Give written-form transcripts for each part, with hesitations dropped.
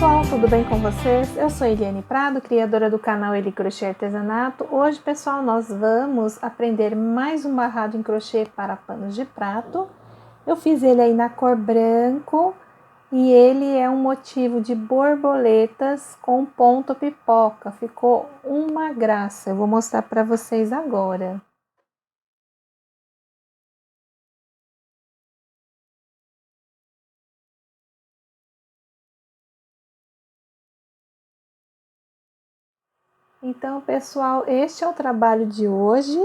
pessoal, tudo bem com vocês? Eu sou Eliane Prado, criadora do canal Eli Crochê Artesanato. Hoje, pessoal, nós vamos aprender mais um barrado em crochê para panos de prato. Eu fiz ele aí na cor branco e ele é um motivo de borboletas com ponto pipoca. Ficou uma graça, eu vou mostrar para vocês agora. Então, pessoal, este é o trabalho de hoje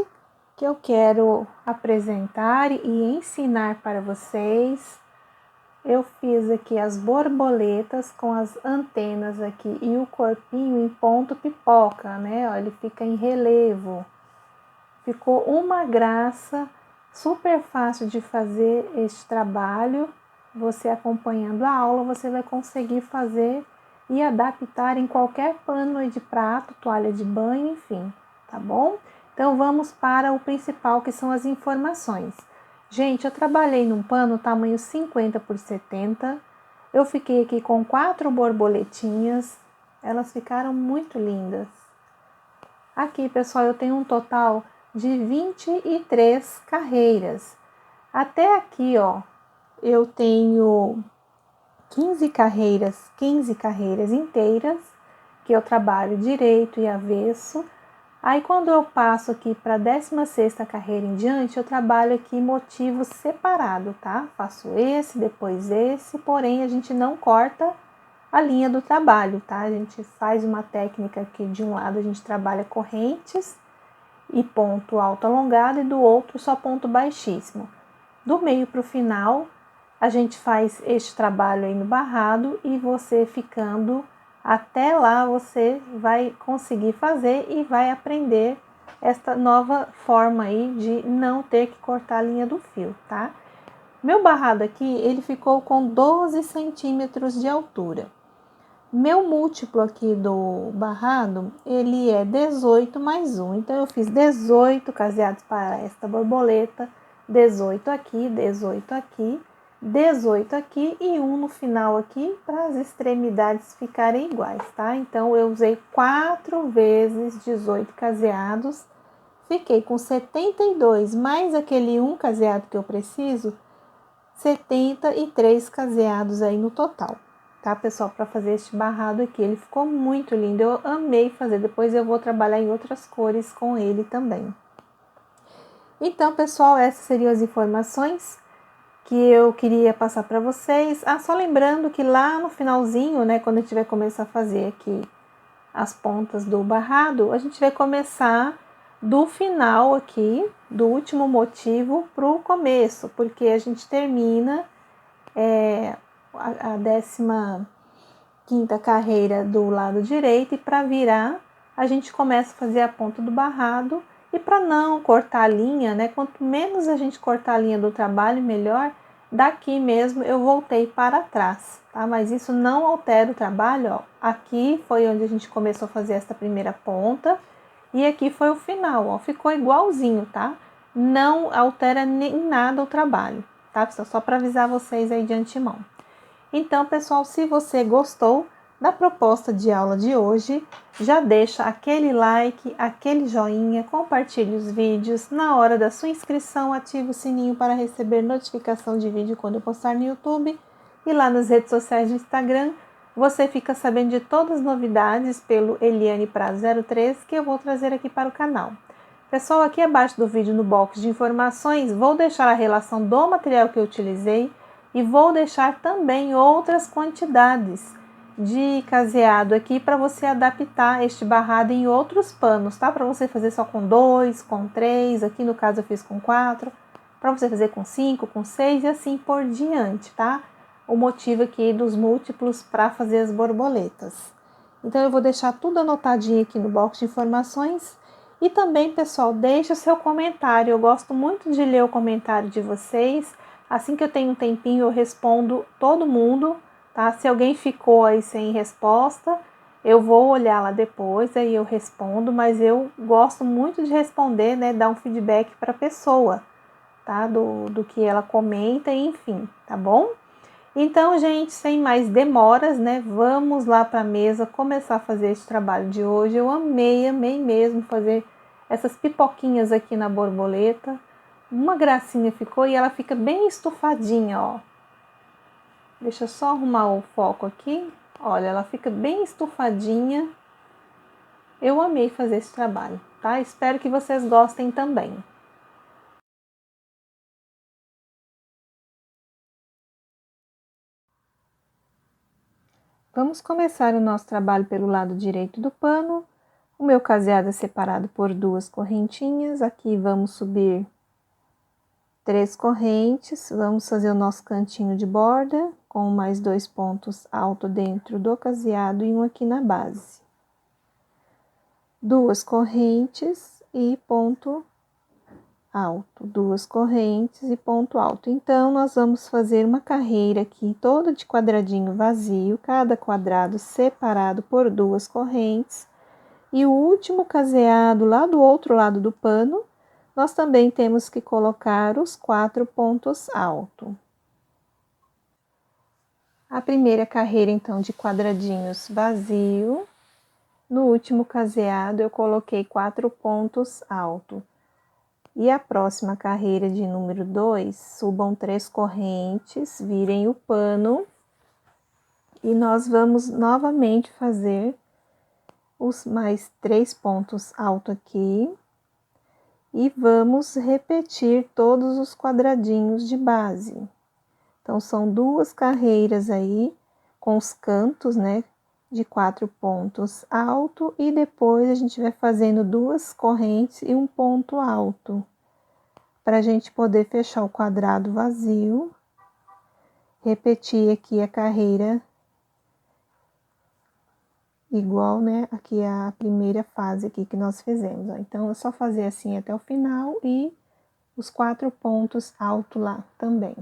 que eu quero apresentar e ensinar para vocês. Eu fiz aqui as borboletas com as antenas aqui e o corpinho em ponto pipoca, né? Ó, ele fica em relevo. Ficou uma graça, super fácil de fazer este trabalho. Você acompanhando a aula, você vai conseguir fazer e adaptar em qualquer pano de prato, toalha de banho, enfim, tá bom? Então vamos para o principal, que são as informações. Gente, eu trabalhei num pano tamanho 50 por 70. Eu fiquei aqui com 4 borboletinhas. Elas ficaram muito lindas. Aqui, pessoal, eu tenho um total de 23 carreiras. Até aqui, ó, eu tenho 15 carreiras inteiras, que eu trabalho direito e avesso. Aí, quando eu passo aqui para a 16ª carreira em diante, eu trabalho aqui motivos separados, tá? Faço esse, depois esse, porém a gente não corta a linha do trabalho, tá? A gente faz uma técnica aqui, de um lado a gente trabalha correntes e ponto alto alongado, e do outro só ponto baixíssimo. Do meio para o final, a gente faz este trabalho aí no barrado, e você ficando até lá, você vai conseguir fazer e vai aprender esta nova forma aí de não ter que cortar a linha do fio, tá? Meu barrado aqui, ele ficou com 12 centímetros de altura. Meu múltiplo aqui do barrado, ele é 18 mais 1. Então, eu fiz 18 caseados para esta borboleta, 18 aqui, 18 aqui, 18 aqui e um no final aqui, para as extremidades ficarem iguais, tá? Então, eu usei 4 vezes 18 caseados, fiquei com 72, mais aquele um caseado que eu preciso, 73 caseados aí no total. Tá, pessoal, para fazer este barrado aqui. Ele ficou muito lindo, eu amei fazer. Depois eu vou trabalhar em outras cores com ele também. Então, pessoal, essas seriam as informações que eu queria passar para vocês. Só lembrando que lá no finalzinho, né, quando a gente vai começar a fazer aqui as pontas do barrado, a gente vai começar do final aqui, do último motivo pro começo, porque a gente termina a 15ª carreira do lado direito, e para virar a gente começa a fazer a ponta do barrado. E para não cortar a linha, né, quanto menos a gente cortar a linha do trabalho, melhor. Daqui mesmo eu voltei para trás, tá? Mas isso não altera o trabalho, ó. Aqui foi onde a gente começou a fazer essa primeira ponta, e aqui foi o final, ó. Ficou igualzinho, tá? Não altera nem nada o trabalho, tá, pessoal? Só para avisar vocês aí de antemão. Então, pessoal, se você gostou da proposta de aula de hoje, já deixa aquele like, aquele joinha, compartilhe os vídeos. Na hora da sua inscrição, ative o sininho para receber notificação de vídeo quando eu postar no YouTube. E lá nas redes sociais do Instagram, você fica sabendo de todas as novidades pelo Eliane Prado 03, que eu vou trazer aqui para o canal. Pessoal, aqui abaixo do vídeo, no box de informações, vou deixar a relação do material que eu utilizei, e vou deixar também outras quantidades de caseado aqui para você adaptar este barrado em outros panos, tá? Para você fazer só com 2, com 3, aqui no caso eu fiz com 4, para você fazer com 5, com 6 e assim por diante, tá? O motivo aqui dos múltiplos para fazer as borboletas. Então, eu vou deixar tudo anotadinho aqui no box de informações. E também, pessoal, deixe o seu comentário. Eu gosto muito de ler o comentário de vocês. Assim que eu tenho um tempinho, eu respondo todo mundo, tá? Se alguém ficou aí sem resposta, eu vou olhar lá depois, aí eu respondo, mas eu gosto muito de responder, né? Dar um feedback para a pessoa, tá? Do que ela comenta, enfim, tá bom? Então, gente, sem mais demoras, né? Vamos lá para a mesa começar a fazer esse trabalho de hoje. Eu amei mesmo fazer essas pipoquinhas aqui na borboleta. Uma gracinha ficou e ela fica bem estufadinha, ó. Deixa eu só arrumar o foco aqui. Olha, ela fica bem estufadinha. Eu amei fazer esse trabalho, tá? Espero que vocês gostem também. Vamos começar o nosso trabalho pelo lado direito do pano. O meu caseado é separado por 2 correntinhas. Aqui vamos subir 3 correntes. Vamos fazer o nosso cantinho de borda com mais 2 pontos altos dentro do caseado e um aqui na base. 2 correntes e ponto alto, 2 correntes e ponto alto. Então, nós vamos fazer uma carreira aqui toda de quadradinho vazio, cada quadrado separado por 2 correntes. E o último caseado lá do outro lado do pano, nós também temos que colocar os 4 pontos altos. A primeira carreira, então, de quadradinhos vazio. No último caseado, eu coloquei 4 pontos altos. E a próxima carreira de número 2, subam 3 correntes, virem o pano. E nós vamos novamente fazer os mais 3 pontos altos aqui. E vamos repetir todos os quadradinhos de base. Então, são 2 carreiras aí, com os cantos, né, de 4 pontos alto. E depois a gente vai fazendo 2 correntes e um ponto alto. Para a gente poder fechar o quadrado vazio, repetir aqui a carreira igual, né, aqui a primeira fase aqui que nós fizemos, ó. Então, é só fazer assim até o final e os 4 pontos altos lá também.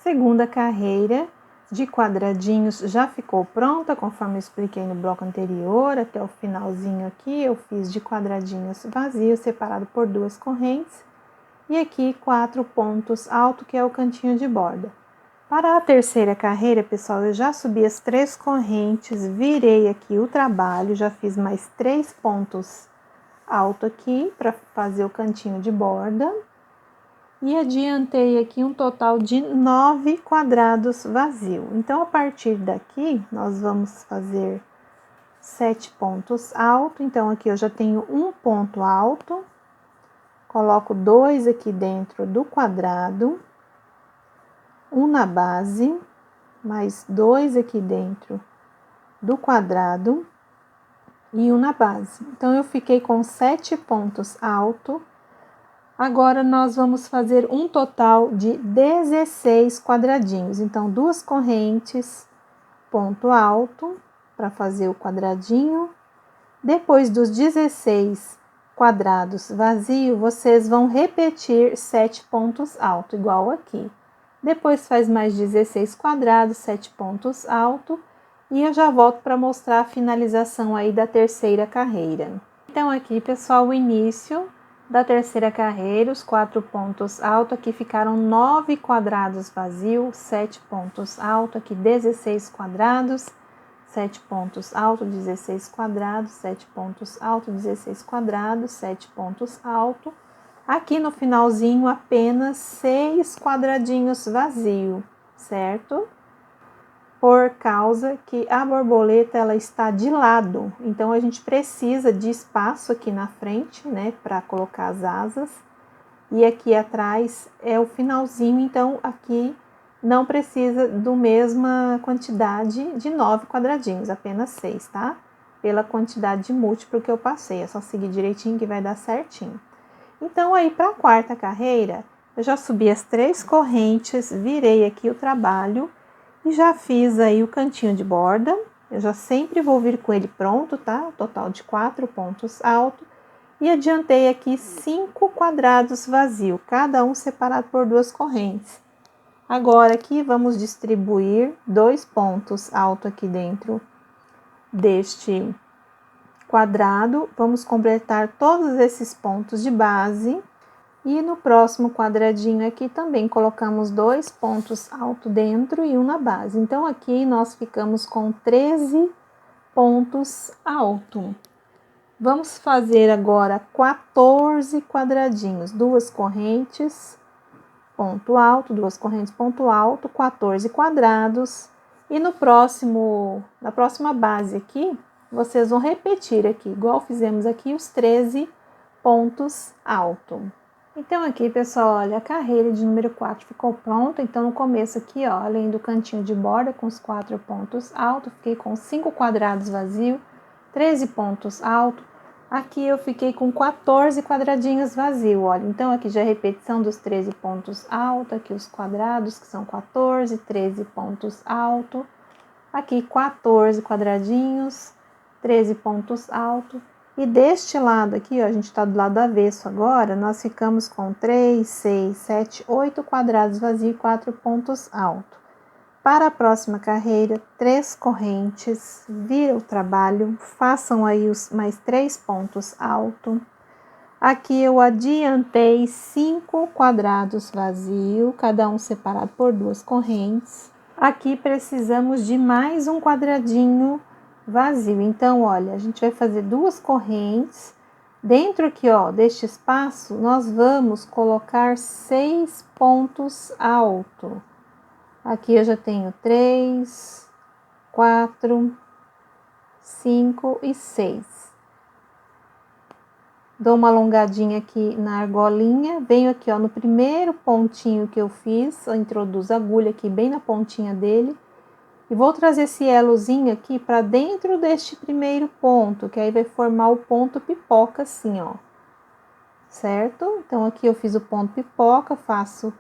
Segunda carreira de quadradinhos já ficou pronta, conforme eu expliquei no bloco anterior, até o finalzinho aqui eu fiz de quadradinhos vazios, separado por 2 correntes. E aqui 4 pontos altos, que é o cantinho de borda. Para a terceira carreira, pessoal, eu já subi as 3 correntes, virei aqui o trabalho, já fiz mais 3 pontos altos aqui para fazer o cantinho de borda. E adiantei aqui um total de 9 quadrados vazios. Então, a partir daqui, nós vamos fazer 7 pontos altos. Então, aqui eu já tenho um ponto alto. Coloco 2 aqui dentro do quadrado, um na base, mais 2 aqui dentro do quadrado e um na base. Então, eu fiquei com 7 pontos altos. Agora, nós vamos fazer um total de 16 quadradinhos. Então, 2 correntes, ponto alto, para fazer o quadradinho. Depois dos 16 quadrados vazios, vocês vão repetir 7 pontos altos, igual aqui. Depois faz mais 16 quadrados, 7 pontos altos, e eu já volto para mostrar a finalização aí da terceira carreira. Então, aqui, pessoal, o início da terceira carreira, os 4 pontos altos, aqui ficaram 9 quadrados vazios, 7 pontos altos, aqui 16 quadrados, 7 pontos altos, 16 quadrados, 7 pontos altos, 16 quadrados, 7 pontos altos. Aqui no finalzinho, apenas 6 quadradinhos vazios, certo? Por causa que a borboleta, ela está de lado. Então, a gente precisa de espaço aqui na frente, né, para colocar as asas. E aqui atrás é o finalzinho, então, aqui não precisa do mesma quantidade de 9 quadradinhos, apenas 6, tá? Pela quantidade de múltiplo que eu passei, é só seguir direitinho que vai dar certinho. Então, aí para a quarta carreira, eu já subi as 3 correntes, virei aqui o trabalho e já fiz aí o cantinho de borda. Eu já sempre vou vir com ele pronto, tá? O total de 4 pontos altos. E adiantei aqui 5 quadrados vazios, cada um separado por 2 correntes. Agora, aqui, vamos distribuir 2 pontos altos aqui dentro deste quadrado. Vamos completar todos esses pontos de base. E no próximo quadradinho aqui também colocamos 2 pontos altos dentro e um na base. Então, aqui nós ficamos com 13 pontos altos. Vamos fazer agora 14 quadradinhos, 2 correntes, ponto alto, 2 correntes, ponto alto, 14 quadrados. E na próxima base aqui, vocês vão repetir aqui, igual fizemos aqui, os 13 pontos altos. Então, aqui, pessoal, olha, a carreira de número 4 ficou pronta. Então, no começo aqui, ó, além do cantinho de borda com os 4 pontos altos, fiquei com 5 quadrados vazios, 13 pontos altos. Aqui eu fiquei com 14 quadradinhos vazios, olha. Então, aqui já é repetição dos 13 pontos altos, aqui os quadrados, que são 14, 13 pontos altos. Aqui 14 quadradinhos, 13 pontos altos. E deste lado aqui, ó, a gente tá do lado avesso agora, nós ficamos com 3, 6, 7, 8 quadrados vazios e 4 pontos altos. Para a próxima carreira, 3 correntes, vira o trabalho, façam aí os mais 3 pontos altos. Aqui eu adiantei 5 quadrados vazios, cada um separado por 2 correntes. Aqui precisamos de mais um quadradinho vazio. Então, olha, a gente vai fazer 2 correntes. Dentro aqui, ó, deste espaço, nós vamos colocar 6 pontos altos. Aqui eu já tenho 3, 4, 5 e 6. Dou uma alongadinha aqui na argolinha, venho aqui, ó, no primeiro pontinho que eu fiz, eu introduzo a agulha aqui bem na pontinha dele. E vou trazer esse elozinho aqui para dentro deste primeiro ponto, que aí vai formar o ponto pipoca assim, ó. Certo? Então, aqui eu fiz o ponto pipoca, faço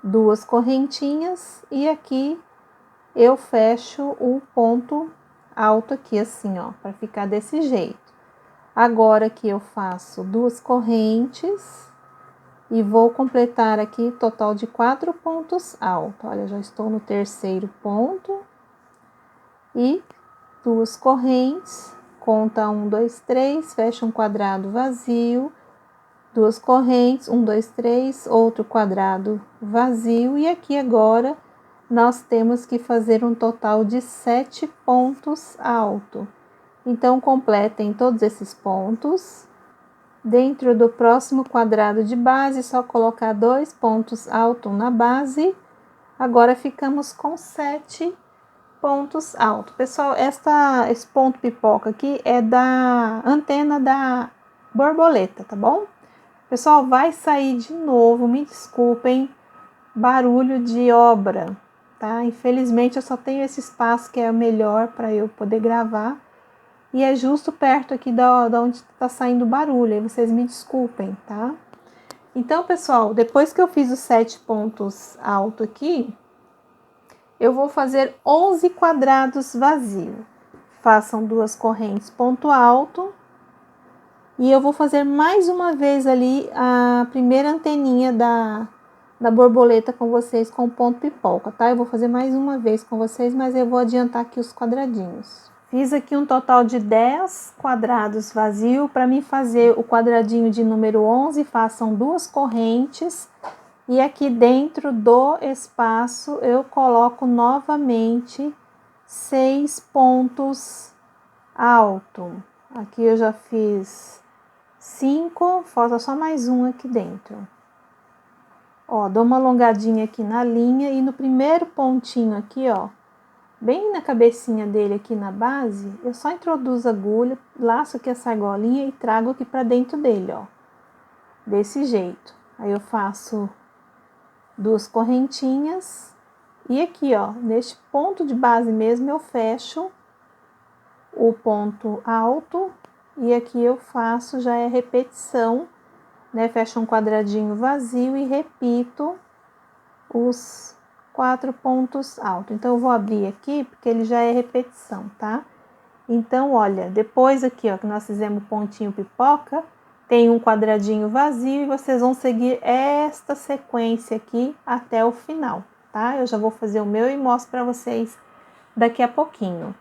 2 correntinhas e aqui eu fecho o ponto alto aqui assim, ó, para ficar desse jeito. Agora aqui eu faço 2 correntes e vou completar aqui total de 4 pontos altos. Olha, já estou no terceiro ponto. E 2 correntes, conta 1, 2, 3, fecha um quadrado vazio, 2 correntes, 1, 2, 3, outro quadrado vazio, e aqui agora nós temos que fazer um total de 7 pontos altos. Então, completem todos esses pontos. Dentro do próximo quadrado de base, só colocar 2 pontos altos na base. Agora ficamos com 7 pontos altos. Pessoal, esse ponto pipoca aqui é da antena da borboleta, tá bom? Pessoal, vai sair de novo, me desculpem, barulho de obra, tá? Infelizmente eu só tenho esse espaço que é o melhor para eu poder gravar e é justo perto aqui da onde tá saindo barulho, aí vocês me desculpem, tá? Então, pessoal, depois que eu fiz os 7 pontos altos aqui, eu vou fazer 11 quadrados vazios. Façam 2 correntes ponto alto. E eu vou fazer mais uma vez ali a primeira anteninha da borboleta com vocês com ponto pipoca, tá? Eu vou fazer mais uma vez com vocês, mas eu vou adiantar aqui os quadradinhos. Fiz aqui um total de 10 quadrados vazios. Para mim fazer o quadradinho de número 11, façam 2 correntes. E aqui dentro do espaço eu coloco novamente 6 pontos altos. Aqui eu já fiz 5, falta só mais um aqui dentro. Ó, dou uma alongadinha aqui na linha e no primeiro pontinho aqui, ó, bem na cabecinha dele aqui na base, eu só introduzo a agulha, laço aqui essa argolinha e trago aqui pra dentro dele, ó. Desse jeito. Aí eu faço 2 correntinhas e aqui, ó, neste ponto de base mesmo eu fecho o ponto alto e aqui eu faço, já é repetição, né? Fecho um quadradinho vazio e repito os 4 pontos altos. Então eu vou abrir aqui porque ele já é repetição, tá? Então, olha, depois aqui, ó, que nós fizemos o pontinho pipoca, tem um quadradinho vazio e vocês vão seguir esta sequência aqui até o final, tá? Eu já vou fazer o meu e mostro para vocês daqui a pouquinho.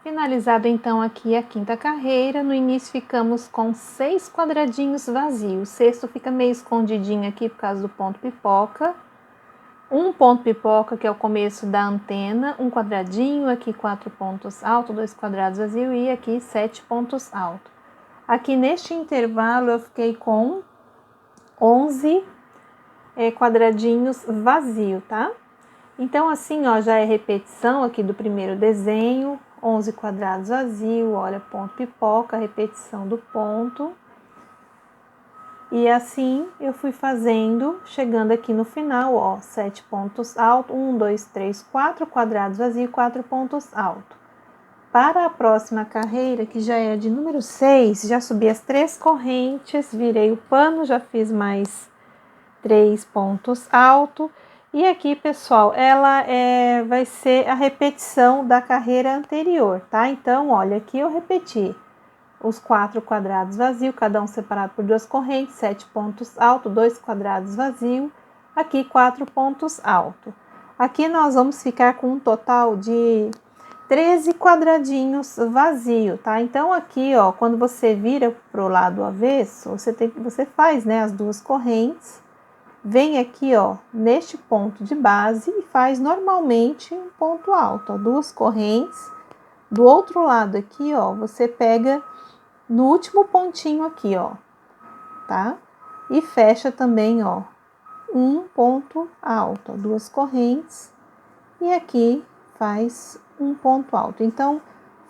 Finalizado então aqui a quinta carreira, no início ficamos com 6 quadradinhos vazios. O sexto fica meio escondidinho aqui por causa do ponto pipoca. Um ponto pipoca, que é o começo da antena, um quadradinho, aqui 4 pontos altos, 2 quadrados vazios e aqui 7 pontos altos. Aqui neste intervalo eu fiquei com 11 quadradinhos vazios, tá? Então assim, ó, já é repetição aqui do primeiro desenho, 11 quadrados vazios, olha, ponto pipoca, repetição do ponto. E assim eu fui fazendo, chegando aqui no final, ó, 7 pontos altos, 1, 2, 3, 4 quadrados vazios, 4 pontos altos. Para a próxima carreira, que já é de número 6, já subi as 3 correntes, virei o pano, já fiz mais 3 pontos altos. E aqui, pessoal, ela vai ser a repetição da carreira anterior, tá? Então, olha, aqui eu repeti os 4 quadrados vazios, cada um separado por 2 correntes, 7 pontos altos, 2 quadrados vazios, aqui 4 pontos altos. Aqui nós vamos ficar com um total de 13 quadradinhos vazios, tá? Então aqui, ó, quando você vira pro lado avesso, você faz, né, as 2 correntes, vem aqui, ó, neste ponto de base e faz normalmente um ponto alto, ó, 2 correntes. Do outro lado aqui, ó, você pega no último pontinho aqui, ó, tá? E fecha também, ó, um ponto alto, ó, 2 correntes e aqui faz um ponto alto. Então,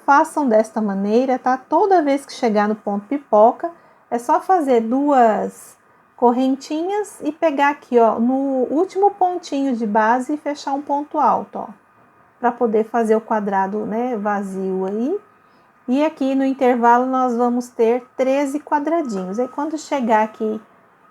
façam desta maneira, tá? Toda vez que chegar no ponto pipoca, é só fazer 2 correntinhas e pegar aqui, ó, no último pontinho de base e fechar um ponto alto, ó, para poder fazer o quadrado, né, vazio aí. E aqui no intervalo nós vamos ter 13 quadradinhos. Aí quando chegar aqui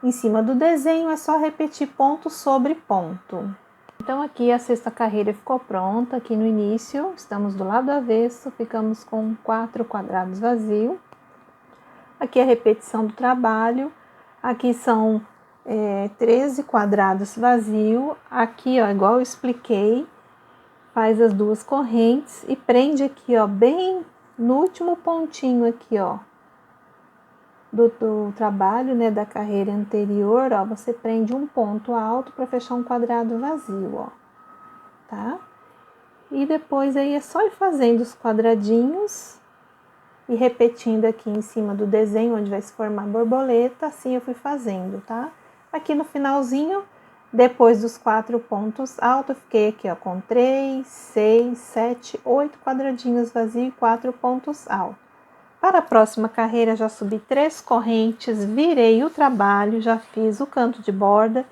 em cima do desenho é só repetir ponto sobre ponto. Então aqui a sexta carreira ficou pronta. Aqui no início estamos do lado avesso, ficamos com 4 quadrados vazios. Aqui a repetição do trabalho. Aqui são 13 quadrados vazios. Aqui, ó, igual eu expliquei, faz as 2 correntes e prende aqui, ó, bem no último pontinho aqui, ó, do trabalho, né, da carreira anterior, ó, você prende um ponto alto para fechar um quadrado vazio, ó, tá? E depois aí é só ir fazendo os quadradinhos e repetindo aqui em cima do desenho onde vai se formar borboleta, assim eu fui fazendo, tá? Aqui no finalzinho, depois dos 4 pontos altos, eu fiquei aqui, ó, com 3, 6, 7, 8 quadradinhos vazios e 4 pontos altos. Para a próxima carreira, já subi 3 correntes, virei o trabalho, já fiz o canto de borda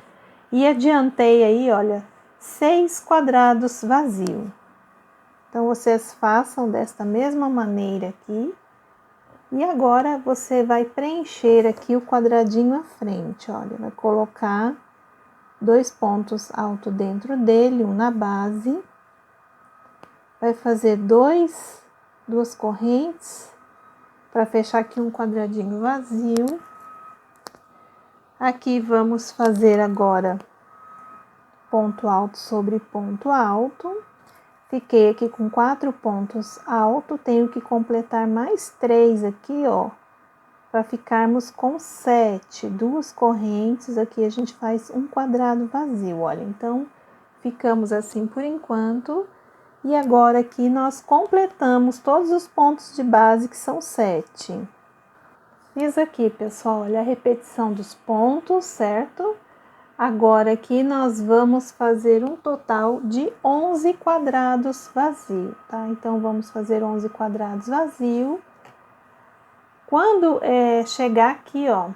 e adiantei aí, olha, 6 quadrados vazios. Então, vocês façam desta mesma maneira aqui. E agora, você vai preencher aqui o quadradinho à frente, olha, vai colocar 2 pontos altos dentro dele, um na base. Vai fazer 2 correntes para fechar aqui um quadradinho vazio. Aqui vamos fazer agora ponto alto sobre ponto alto. Fiquei aqui com 4 pontos altos, tenho que completar mais 3 aqui, ó, para ficarmos com 7, 2 correntes, aqui a gente faz um quadrado vazio, olha, então ficamos assim por enquanto, e agora aqui nós completamos todos os pontos de base, que são 7. Fiz aqui, pessoal, olha a repetição dos pontos, certo? Agora aqui nós vamos fazer um total de 11 quadrados vazios, tá? Então, vamos fazer 11 quadrados vazios. Quando chegar aqui, ó,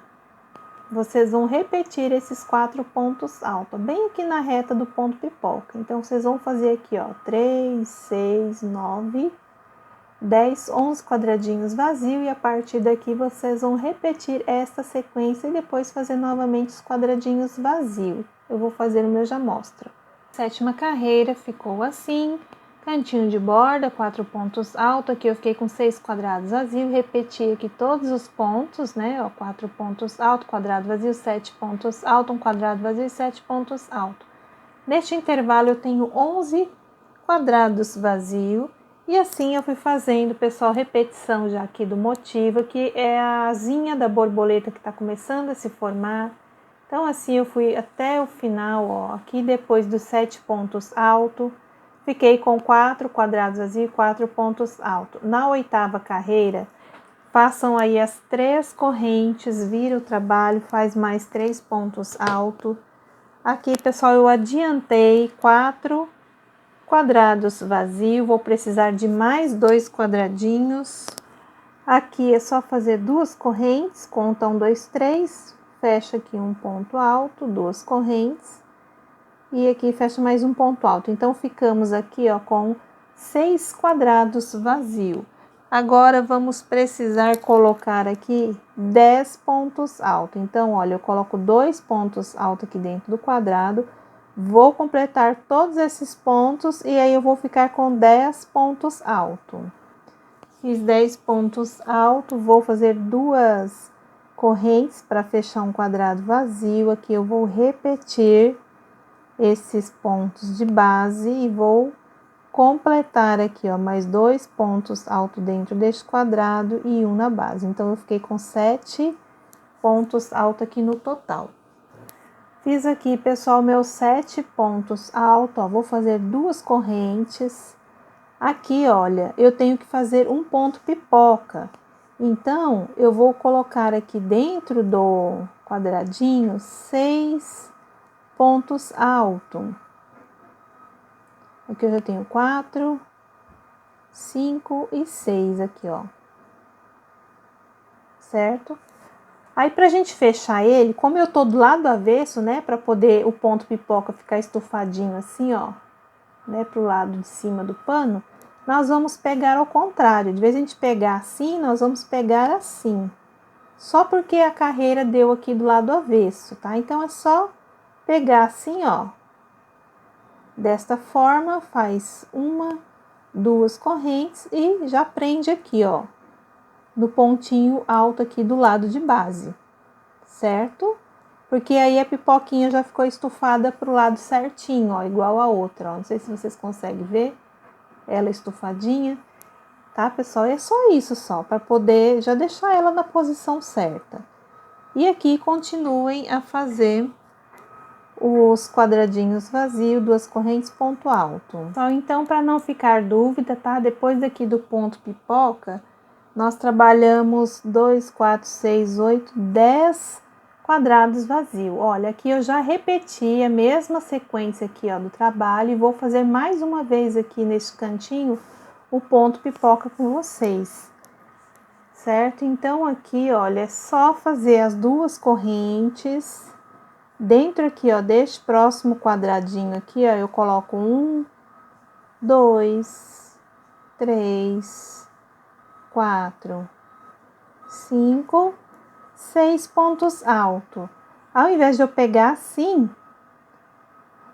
vocês vão repetir esses 4 pontos altos, bem aqui na reta do ponto pipoca. Então, vocês vão fazer aqui, ó, 3, 6, 9, 10, 11 quadradinhos vazios e a partir daqui vocês vão repetir esta sequência e depois fazer novamente os quadradinhos vazios. Eu vou fazer o meu já mostra. Sétima carreira ficou assim, cantinho de borda, 4 pontos altos, aqui eu fiquei com 6 quadrados vazios, repeti aqui todos os pontos, né, ó, 4 pontos altos, quadrado vazio, 7 pontos altos, um quadrado vazio e 7 pontos altos. Neste intervalo eu tenho 11 quadrados vazios E assim eu fui fazendo, pessoal, repetição já aqui do motivo, que é a asinha da borboleta que tá começando a se formar. Então assim eu fui até o final, ó, aqui depois dos 7 pontos altos, fiquei com 4 quadrados vazios e 4 pontos altos. Na 8ª carreira, façam aí as 3 correntes, vira o trabalho, faz mais 3 pontos altos. Aqui, pessoal, eu adiantei 4 quadrados vazios, vou precisar de mais 2 quadradinhos. Aqui é só fazer 2 correntes, conta 1, 2, 3, fecha aqui um ponto alto, 2 correntes, e aqui fecha mais um ponto alto. Então, ficamos aqui, ó, com 6 quadrados vazios. Agora, vamos precisar colocar aqui 10 pontos altos. Então, olha, eu coloco 2 pontos altos aqui dentro do quadrado, vou completar todos esses pontos e aí eu vou ficar com 10 pontos altos. Fiz 10 pontos altos, vou fazer 2 correntes para fechar um quadrado vazio. Aqui eu vou repetir esses pontos de base e vou completar aqui, ó, mais 2 pontos altos dentro deste quadrado e um na base. Então, eu fiquei com 7 pontos altos aqui no total. Fiz aqui, pessoal, meus 7 pontos altos, ó, vou fazer 2 correntes. Aqui, olha, eu tenho que fazer um ponto pipoca. Então, eu vou colocar aqui dentro do quadradinho 6 pontos altos. Aqui eu já tenho 4, 5 e 6 aqui, ó. Certo? Aí, pra gente fechar ele, como eu tô do lado avesso, né, pra poder o ponto pipoca ficar estufadinho assim, ó, né, pro lado de cima do pano, nós vamos pegar ao contrário. De vez a gente pegar assim, nós vamos pegar assim. Só porque a carreira deu aqui do lado avesso, tá? Então, é só pegar assim, ó. Desta forma, faz 1, 2 correntes e já prende aqui, ó, no pontinho alto aqui do lado de base, certo? Porque aí a pipoquinha já ficou estufada pro lado certinho, ó, igual a outra, ó. Não sei se vocês conseguem ver ela estufadinha, tá, pessoal? E é só isso, só, para poder já deixar ela na posição certa. E aqui continuem a fazer os quadradinhos vazios, 2 correntes, ponto alto. Então, para não ficar dúvida, tá? Depois daqui do ponto pipoca, nós trabalhamos 2, 4, 6, 8, 10 quadrados vazios. Olha, aqui eu já repeti a mesma sequência aqui, ó, do trabalho, e vou fazer mais uma vez aqui neste cantinho o ponto pipoca com vocês, certo? Então, aqui, olha, é só fazer as 2 correntes. Dentro aqui, ó, deste próximo quadradinho aqui, ó, eu coloco 1, 2, 3, 4, 5, 6 pontos altos. Ao invés de eu pegar assim,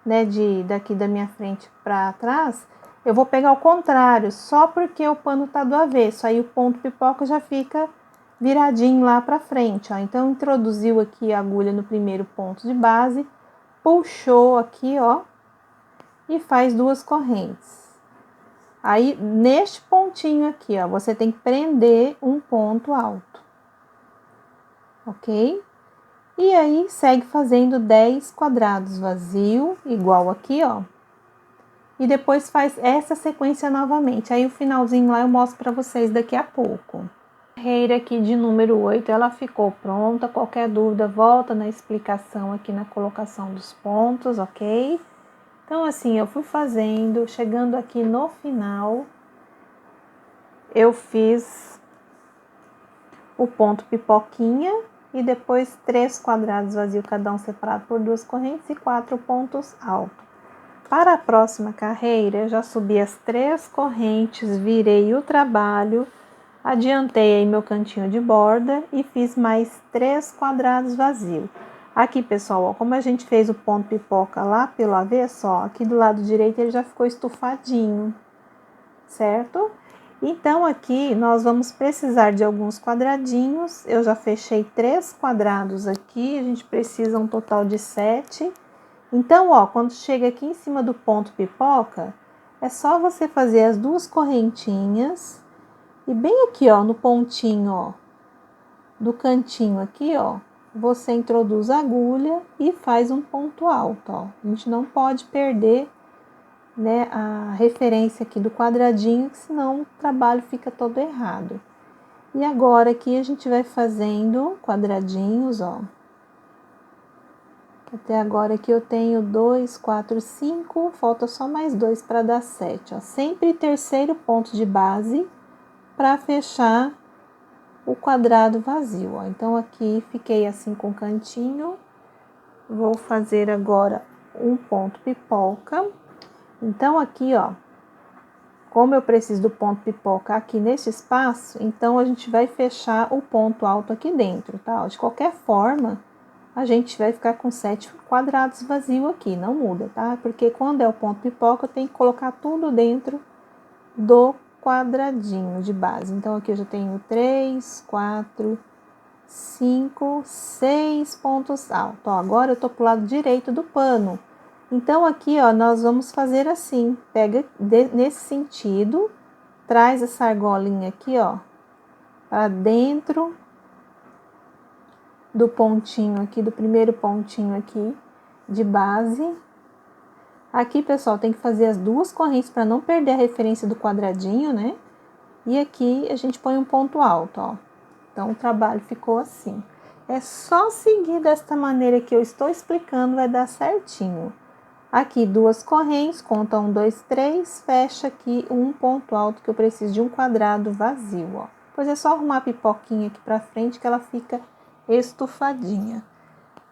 né, daqui da minha frente para trás, eu vou pegar ao contrário, só porque o pano tá do avesso. Aí o ponto pipoca já fica viradinho lá para frente, ó. Então, introduziu aqui a agulha no primeiro ponto de base, puxou aqui, ó, e faz 2 correntes. Aí, neste pontinho aqui, ó, você tem que prender um ponto alto, ok? E aí, segue fazendo 10 quadrados vazio, igual aqui, ó. E depois faz essa sequência novamente. Aí, o finalzinho lá eu mostro para vocês daqui a pouco. A carreira aqui de número 8, ela ficou pronta. Qualquer dúvida, volta na explicação aqui na colocação dos pontos, ok? Então, assim, eu fui fazendo, chegando aqui no final, eu fiz o ponto pipoquinha e depois 3 quadrados vazios, cada um separado por 2 correntes e 4 pontos altos. Para a próxima carreira, eu já subi as 3 correntes, virei o trabalho, adiantei aí meu cantinho de borda e fiz mais 3 quadrados vazios. Aqui, pessoal, ó, como a gente fez o ponto pipoca lá pelo avesso, ó, aqui do lado direito ele já ficou estufadinho, certo? Então, aqui nós vamos precisar de alguns quadradinhos. Eu já fechei 3 quadrados aqui, a gente precisa um total de 7. Então, ó, quando chega aqui em cima do ponto pipoca, é só você fazer as 2 correntinhas e bem aqui, ó, no pontinho, ó, do cantinho aqui, ó, você introduz a agulha e faz um ponto alto, ó. A gente não pode perder, né, a referência aqui do quadradinho, senão o trabalho fica todo errado. E agora aqui a gente vai fazendo quadradinhos, ó. Até agora aqui eu tenho 2, 4, 5, falta só mais 2 para dar 7, ó. Sempre terceiro ponto de base para fechar o quadrado vazio, ó. Então aqui fiquei assim com o cantinho. Vou fazer agora um ponto pipoca. Então aqui, ó, como eu preciso do ponto pipoca aqui nesse espaço, então a gente vai fechar o ponto alto aqui dentro, tá? De qualquer forma, a gente vai ficar com 7 quadrados vazio aqui, não muda, tá? Porque quando é o ponto pipoca, eu tenho que colocar tudo dentro do quadradinho de base. Então aqui eu já tenho 3, 4, 5, 6 pontos altos. Ó, agora eu tô pro lado direito do pano. Então aqui, ó, nós vamos fazer assim, pega nesse sentido, traz essa argolinha aqui, ó, para dentro do pontinho aqui, do primeiro pontinho aqui de base. Aqui, pessoal, tem que fazer as 2 correntes para não perder a referência do quadradinho, né? E aqui a gente põe um ponto alto, ó. Então o trabalho ficou assim. É só seguir desta maneira que eu estou explicando, vai dar certinho. Aqui 2 correntes, conta 1, 2, 3, fecha aqui um ponto alto que eu preciso de um quadrado vazio, ó. Depois é só arrumar a pipoquinha aqui pra frente que ela fica estufadinha.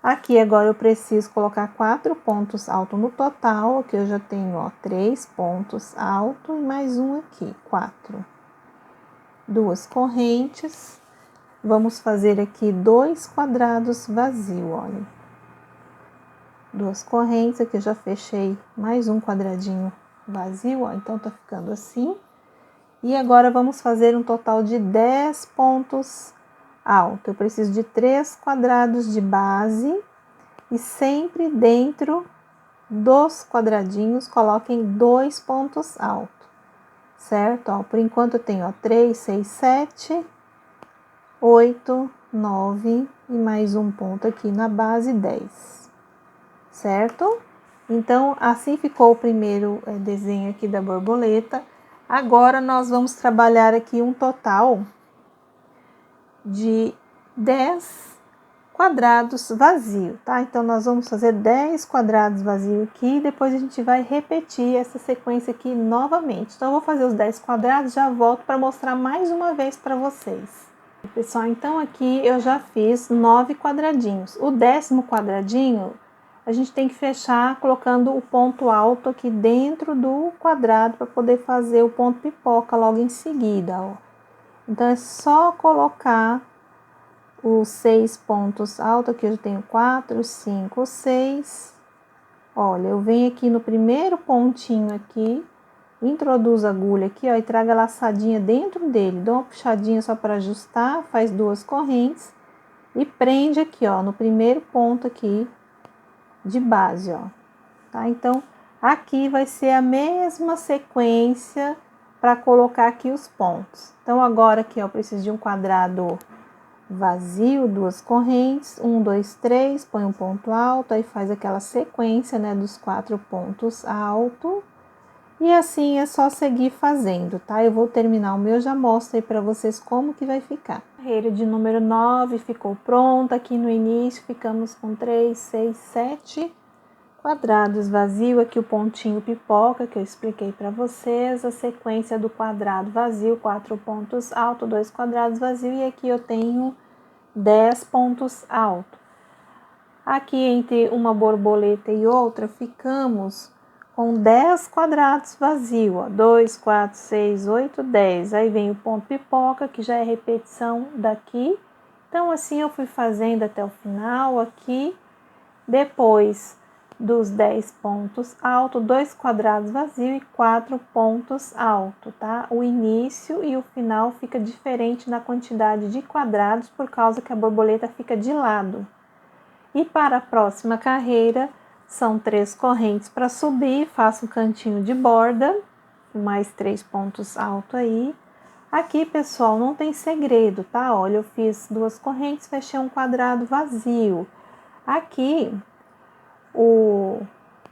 Aqui agora eu preciso colocar 4 pontos altos no total, aqui eu já tenho, ó, 3 pontos altos e mais um aqui, 4. 2 correntes, vamos fazer aqui 2 quadrados vazios, olha. 2 correntes, aqui eu já fechei mais um quadradinho vazio, ó, então tá ficando assim. E agora vamos fazer um total de 10 pontos altos. Eu preciso de 3 quadrados de base e sempre dentro dos quadradinhos coloquem 2 pontos altos, certo? Ó, por enquanto eu tenho, ó, 3, 6, 7, 8, 9 e mais um ponto aqui na base, 10. Certo? Então, assim ficou o primeiro desenho aqui da borboleta. Agora, nós vamos trabalhar aqui um total de 10 quadrados vazios, tá? Então, nós vamos fazer 10 quadrados vazios aqui e depois a gente vai repetir essa sequência aqui novamente. Então, eu vou fazer os 10 quadrados, já volto para mostrar mais uma vez para vocês. Pessoal, então aqui eu já fiz 9 quadradinhos. O 10º quadradinho, a gente tem que fechar colocando o ponto alto aqui dentro do quadrado para poder fazer o ponto pipoca logo em seguida, ó. Então, é só colocar os 6 pontos altos, aqui eu já tenho 4, 5, 6. Olha, eu venho aqui no primeiro pontinho aqui, introduzo a agulha aqui, ó, e trago a laçadinha dentro dele, dou uma puxadinha só para ajustar, faz 2 correntes e prende aqui, ó, no primeiro ponto aqui de base, ó, tá? Então, aqui vai ser a mesma sequência para colocar aqui os pontos. Então, agora aqui, ó, eu preciso de um quadrado vazio, 2 correntes, 1, 2, 3, põe um ponto alto, aí faz aquela sequência, né, dos 4 pontos altos. E assim é só seguir fazendo, tá? Eu vou terminar o meu, já mostro aí para vocês como que vai ficar. A carreira de número 9 ficou pronta. Aqui no início ficamos com 3, 6, 7 quadrados vazio. Aqui o pontinho pipoca que eu expliquei para vocês. A sequência do quadrado vazio, 4 pontos altos, 2 quadrados vazios. E aqui eu tenho 10 pontos altos. Aqui entre uma borboleta e outra ficamos com 10 quadrados vazios, ó, 2, 4, 6, 8, 10. Aí vem o ponto pipoca, que já é repetição daqui. Então, assim eu fui fazendo até o final aqui. Depois dos 10 pontos altos, 2 quadrados vazios e 4 pontos altos, tá? O início e o final fica diferente na quantidade de quadrados, por causa que a borboleta fica de lado. E para a próxima carreira, são 3 correntes para subir, faço um cantinho de borda mais 3 pontos altos aí. Aqui, pessoal, não tem segredo, tá? Olha, eu fiz 2 correntes, fechei um quadrado vazio. Aqui,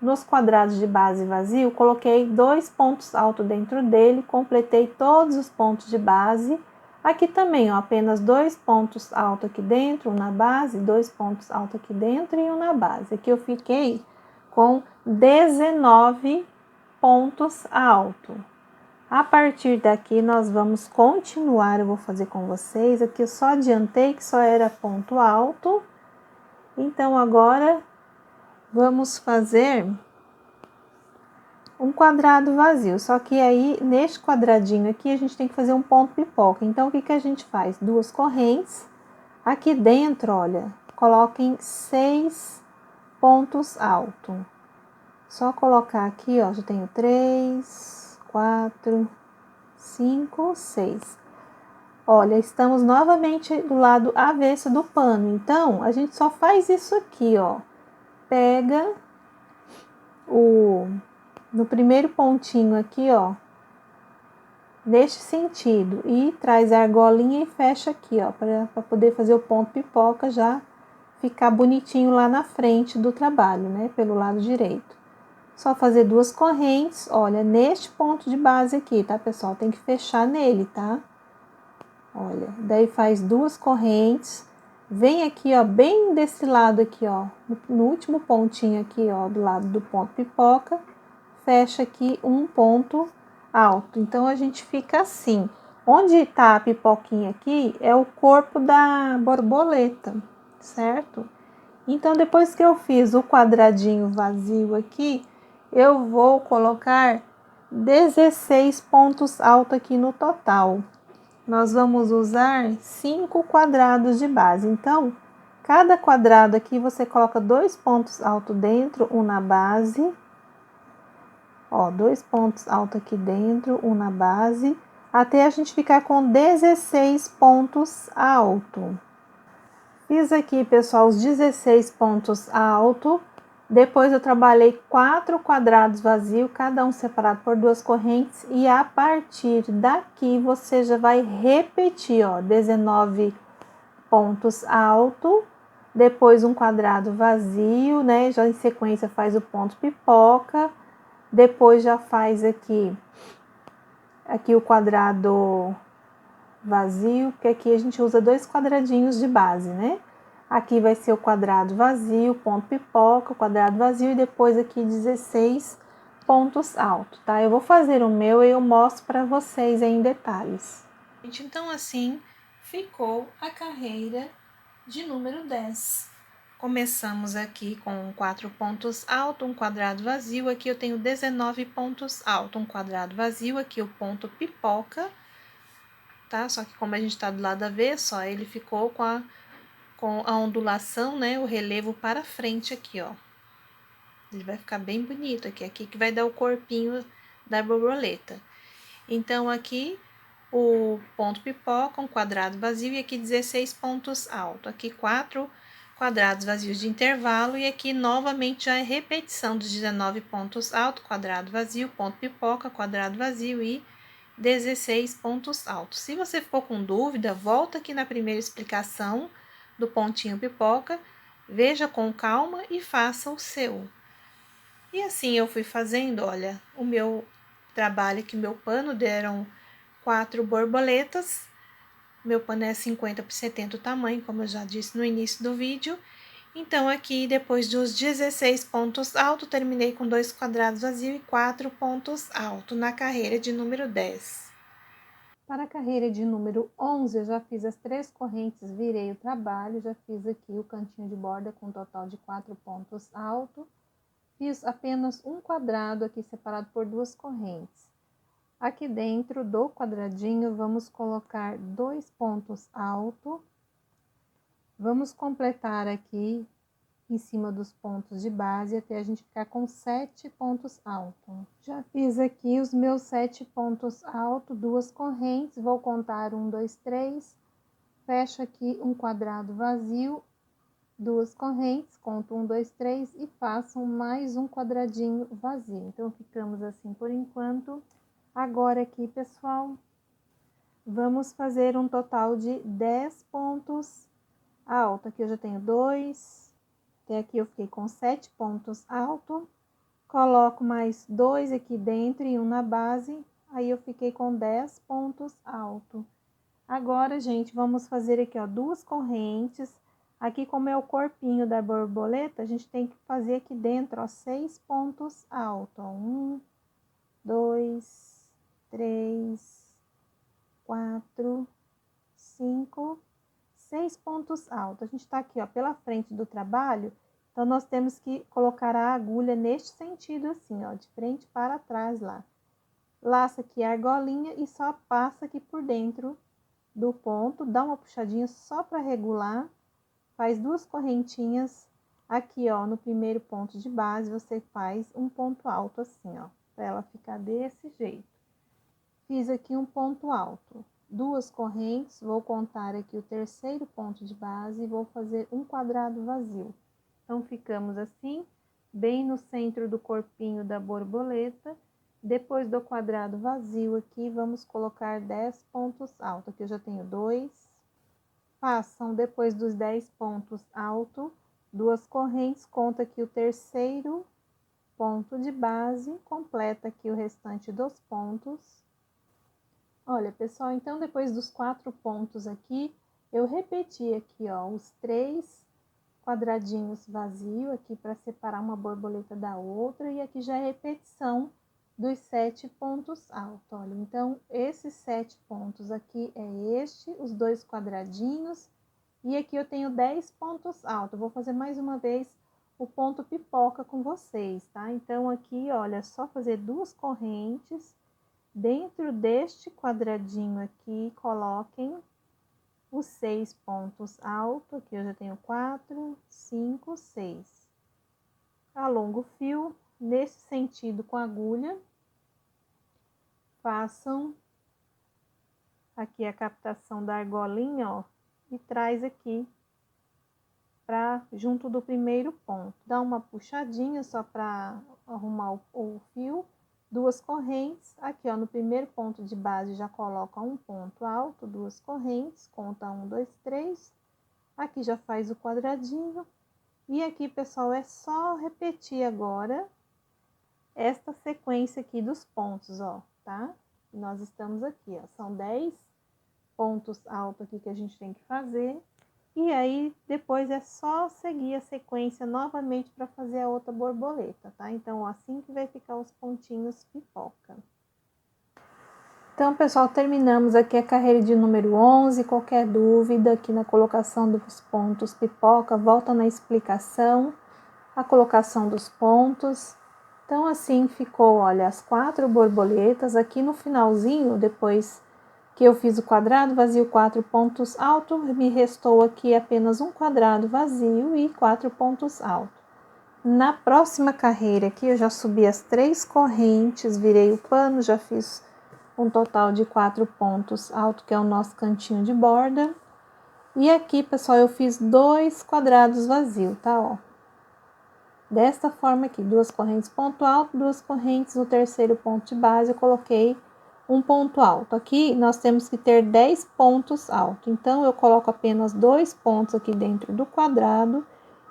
nos quadrados de base vazio, coloquei 2 pontos altos dentro dele, completei todos os pontos de base. Aqui também, ó, apenas 2 pontos altos aqui dentro, um na base, 2 pontos altos aqui dentro e um na base. Aqui eu fiquei com 19 pontos altos. A partir daqui, nós vamos continuar, eu vou fazer com vocês. Aqui eu só adiantei que só era ponto alto. Então, agora, vamos fazer um quadrado vazio. Só que aí, neste quadradinho aqui, a gente tem que fazer um ponto pipoca. Então, o que a gente faz? 2 correntes. Aqui dentro, olha, coloquem 6 pontos altos. Só colocar aqui, ó, já tenho 3, 4, 5, 6. Olha, estamos novamente do lado avesso do pano. Então, a gente só faz isso aqui, ó. Pega no primeiro pontinho aqui, ó, neste sentido, e traz a argolinha e fecha aqui, ó, para poder fazer o ponto pipoca já ficar bonitinho lá na frente do trabalho, né, pelo lado direito. Só fazer 2 correntes, olha, neste ponto de base aqui, tá, pessoal? Tem que fechar nele, tá? Olha, daí faz 2 correntes, vem aqui, ó, bem desse lado aqui, ó, no último pontinho aqui, ó, do lado do ponto pipoca, fecha aqui um ponto alto. Então, a gente fica assim. Onde tá a pipoquinha aqui é o corpo da borboleta, certo? Então, depois que eu fiz o quadradinho vazio aqui, eu vou colocar 16 pontos altos aqui no total. Nós vamos usar 5 quadrados de base. Então, cada quadrado aqui você coloca 2 pontos altos dentro, um na base. Ó, 2 pontos altos aqui dentro, um na base, até a gente ficar com 16 pontos altos. Fiz aqui, pessoal, os 16 pontos altos. Depois eu trabalhei 4 quadrados vazios, cada um separado por 2 correntes. E a partir daqui, você já vai repetir, ó, 19 pontos altos. Depois um quadrado vazio, né? Já em sequência faz o ponto pipoca. Depois já faz aqui o quadrado vazio, porque aqui a gente usa 2 quadradinhos de base, né? Aqui vai ser o quadrado vazio, ponto pipoca, o quadrado vazio e depois aqui 16 pontos altos, tá? Eu vou fazer o meu e eu mostro para vocês em detalhes. Então, assim ficou a carreira de número 10. Começamos aqui com 4 pontos altos, um quadrado vazio. Aqui eu tenho 19 pontos altos, um quadrado vazio. Aqui o ponto pipoca, tá? Só que como a gente tá do lado avesso, ó, ele ficou com a ondulação, né? O relevo para frente aqui, ó. Ele vai ficar bem bonito aqui. Aqui que vai dar o corpinho da borboleta. Então, aqui o ponto pipoca, um quadrado vazio e aqui 16 pontos altos. Aqui 4 quadrados vazios de intervalo e aqui novamente a repetição dos 19 pontos altos, quadrado vazio, ponto pipoca, quadrado vazio e 16 pontos altos. Se você ficou com dúvida, volta aqui na primeira explicação do pontinho pipoca, veja com calma e faça o seu. E assim eu fui fazendo, olha, o meu trabalho aqui, meu pano deram 4 borboletas. Meu pano é 50 por 70 o tamanho, como eu já disse no início do vídeo. Então, aqui, depois dos 16 pontos altos, terminei com 2 quadrados vazios e 4 pontos altos na carreira de número 10. Para a carreira de número 11, eu já fiz as 3 correntes, virei o trabalho, já fiz aqui o cantinho de borda com um total de 4 pontos altos. Fiz apenas um quadrado aqui separado por 2 correntes. Aqui dentro do quadradinho, vamos colocar 2 pontos altos. Vamos completar aqui em cima dos pontos de base até a gente ficar com 7 pontos altos. Já fiz aqui os meus 7 pontos altos, 2 correntes, vou contar 1, 2, 3. Fecho aqui um quadrado vazio, 2 correntes, conto 1, 2, 3 e faço mais um quadradinho vazio. Então, ficamos assim por enquanto. Agora aqui, pessoal, vamos fazer um total de 10 pontos altos. Aqui eu já tenho 2, até aqui eu fiquei com 7 pontos altos. Coloco mais 2 aqui dentro e um na base, aí eu fiquei com 10 pontos altos. Agora, gente, vamos fazer aqui, ó, 2 correntes. Aqui, como é o corpinho da borboleta, a gente tem que fazer aqui dentro, ó, 6 pontos altos. 1, 2, 3, 4, 5, 6 pontos altos. A gente tá aqui, ó, pela frente do trabalho, então nós temos que colocar a agulha neste sentido assim, ó, de frente para trás lá. Laça aqui a argolinha e só passa aqui por dentro do ponto, dá uma puxadinha só para regular, faz 2 correntinhas. Aqui, ó, no primeiro ponto de base, você faz um ponto alto assim, ó, para ela ficar desse jeito. Fiz aqui um ponto alto, 2 correntes, vou contar aqui o terceiro ponto de base e vou fazer um quadrado vazio. Então, ficamos assim, bem no centro do corpinho da borboleta. Depois do quadrado vazio aqui, vamos colocar 10 pontos altos. Aqui eu já tenho 2. Façam depois dos 10 pontos altos, 2 correntes, conta aqui o terceiro ponto de base, completa aqui o restante dos pontos. Olha, pessoal, então depois dos 4 pontos aqui, eu repeti aqui, ó, os 3 quadradinhos vazios aqui para separar uma borboleta da outra, e aqui já é repetição dos 7 pontos altos. Olha, então, esses 7 pontos aqui é os 2 quadradinhos, e aqui eu tenho 10 pontos altos. Eu vou fazer mais uma vez o ponto pipoca com vocês, tá? Então, aqui, olha, é só fazer 2 correntes, dentro deste quadradinho aqui, coloquem os 6 pontos altos, aqui eu já tenho 4, 5, 6. Alongo o fio nesse sentido com a agulha. Façam aqui a captação da argolinha, ó, e traz aqui para junto do primeiro ponto. Dá uma puxadinha só para arrumar o fio. 2 correntes, aqui ó, no primeiro ponto de base já coloca um ponto alto, 2 correntes, conta 1, 2, 3, aqui já faz o quadradinho, e aqui, pessoal, é só repetir agora esta sequência aqui dos pontos, ó, tá? Nós estamos aqui, ó, são 10 pontos altos aqui que a gente tem que fazer, e aí depois é só seguir a sequência novamente para fazer a outra borboleta, tá? Então, ó, assim que vai ficar os pontinhos pipoca. Então, pessoal, terminamos aqui a carreira de número 11. Qualquer dúvida aqui na colocação dos pontos pipoca, volta na explicação, a colocação dos pontos. Então, assim ficou, olha, as 4 borboletas. Aqui no finalzinho, depois que eu fiz o quadrado vazio, 4 pontos altos, me restou aqui apenas um quadrado vazio e 4 pontos altos. Na próxima carreira aqui, eu já subi as 3 correntes, virei o pano, já fiz um total de 4 pontos altos, que é o nosso cantinho de borda. E aqui, pessoal, eu fiz 2 quadrados vazios, tá, ó. Desta forma aqui, 2 correntes ponto alto, 2 correntes no terceiro ponto de base, eu coloquei um ponto alto. Aqui nós temos que ter 10 pontos altos, então eu coloco apenas 2 pontos aqui dentro do quadrado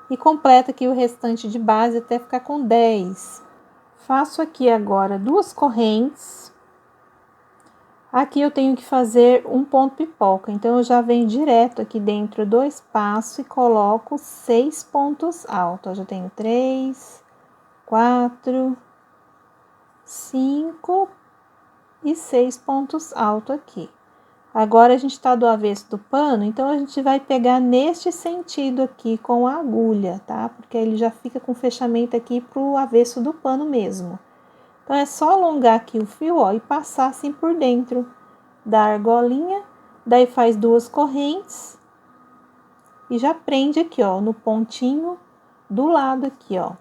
e completo aqui o restante de base até ficar com 10. Faço aqui agora 2 correntes. Aqui eu tenho que fazer um ponto pipoca, então eu já venho direto aqui dentro do espaço e coloco 6 pontos altos. Eu já tenho 3, 4, 5 e 6 pontos altos aqui. Agora a gente tá do avesso do pano, então a gente vai pegar neste sentido aqui com a agulha, tá? Porque ele já fica com fechamento aqui pro avesso do pano mesmo. Então é só alongar aqui o fio, ó, e passar assim por dentro da argolinha, daí faz 2 correntes e já prende aqui, ó, no pontinho do lado aqui, ó,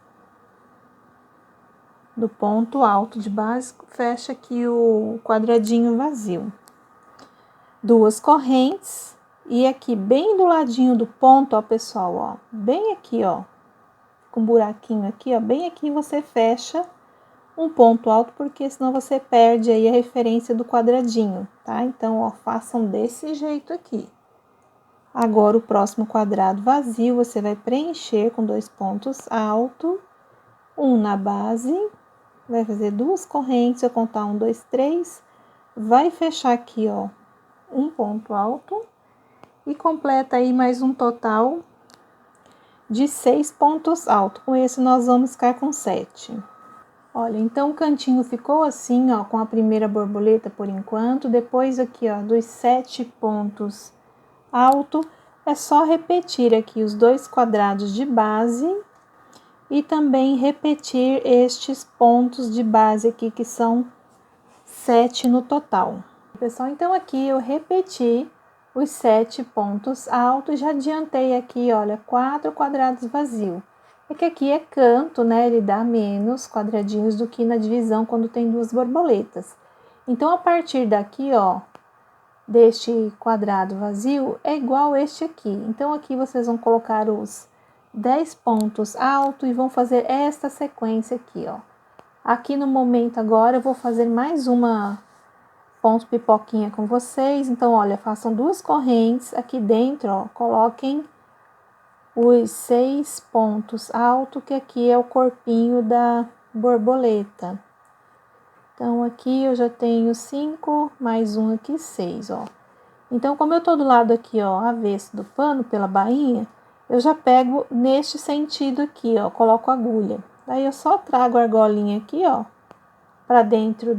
do ponto alto de base, fecha aqui o quadradinho vazio. 2 correntes e aqui bem do ladinho do ponto, ó, pessoal, ó, bem aqui, ó, com um buraquinho aqui, ó, bem aqui você fecha um ponto alto, porque senão você perde aí a referência do quadradinho, tá? Então, ó, façam desse jeito aqui. Agora, o próximo quadrado vazio, você vai preencher com 2 pontos altos, um na base, vai fazer 2 correntes, eu contar 1, 2, 3, vai fechar aqui, ó, um ponto alto e completa aí mais um total de 6 pontos altos. Com esse, nós vamos ficar com 7. Olha, então o cantinho ficou assim, ó, com a primeira borboleta por enquanto. Depois aqui, ó, dos 7 pontos altos, é só repetir aqui os 2 quadrados de base e também repetir estes pontos de base aqui, que são 7 no total. Pessoal, então aqui eu repeti os 7 pontos altos, já adiantei aqui, olha, 4 quadrados vazios. É que aqui é canto, né? Ele dá menos quadradinhos do que na divisão quando tem 2 borboletas. Então, a partir daqui, ó, deste quadrado vazio, é igual este aqui. Então, aqui vocês vão colocar os 10 pontos altos e vão fazer esta sequência aqui, ó. Aqui no momento agora, eu vou fazer mais uma ponto pipoquinha com vocês. Então, olha, façam 2 correntes aqui dentro, ó, coloquem os 6 pontos altos, que aqui é o corpinho da borboleta. Então, aqui eu já tenho 5, mais um aqui, 6, ó. Então, como eu tô do lado aqui, ó, avesso do pano, pela bainha, eu já pego neste sentido aqui, ó, coloco a agulha. Daí, eu só trago a argolinha aqui, ó, pra dentro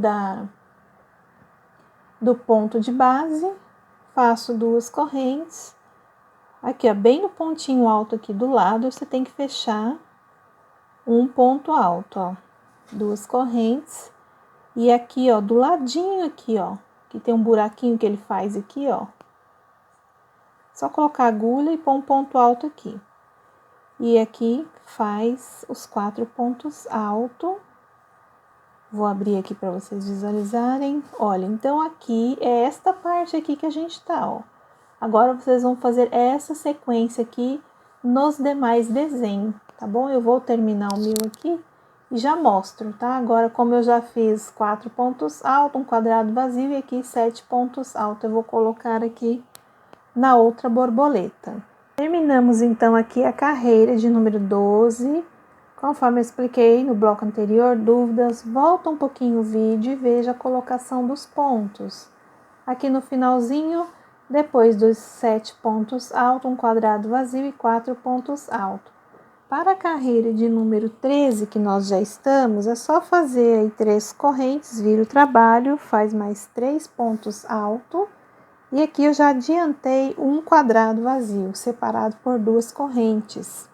do ponto de base, faço 2 correntes. Aqui, ó, bem no pontinho alto aqui do lado, você tem que fechar um ponto alto, ó, 2 correntes. E aqui, ó, do ladinho aqui, ó, que tem um buraquinho que ele faz aqui, ó, só colocar a agulha e pôr um ponto alto aqui. E aqui faz os 4 pontos altos. Vou abrir aqui para vocês visualizarem. Olha, então aqui é esta parte aqui que a gente tá, ó. Agora, vocês vão fazer essa sequência aqui nos demais desenhos, tá bom? Eu vou terminar o meu aqui e já mostro, tá? Agora, como eu já fiz 4 pontos altos, um quadrado vazio e aqui 7 pontos altos, eu vou colocar aqui na outra borboleta. Terminamos, então, aqui a carreira de número 12. Conforme eu expliquei no bloco anterior, dúvidas, volta um pouquinho o vídeo e veja a colocação dos pontos. Aqui no finalzinho, depois dos 7 pontos altos, um quadrado vazio e 4 pontos altos. Para a carreira de número 13, que nós já estamos, é só fazer aí 3 correntes, vira o trabalho, faz mais 3 pontos altos. E aqui eu já adiantei um quadrado vazio, separado por 2 correntes.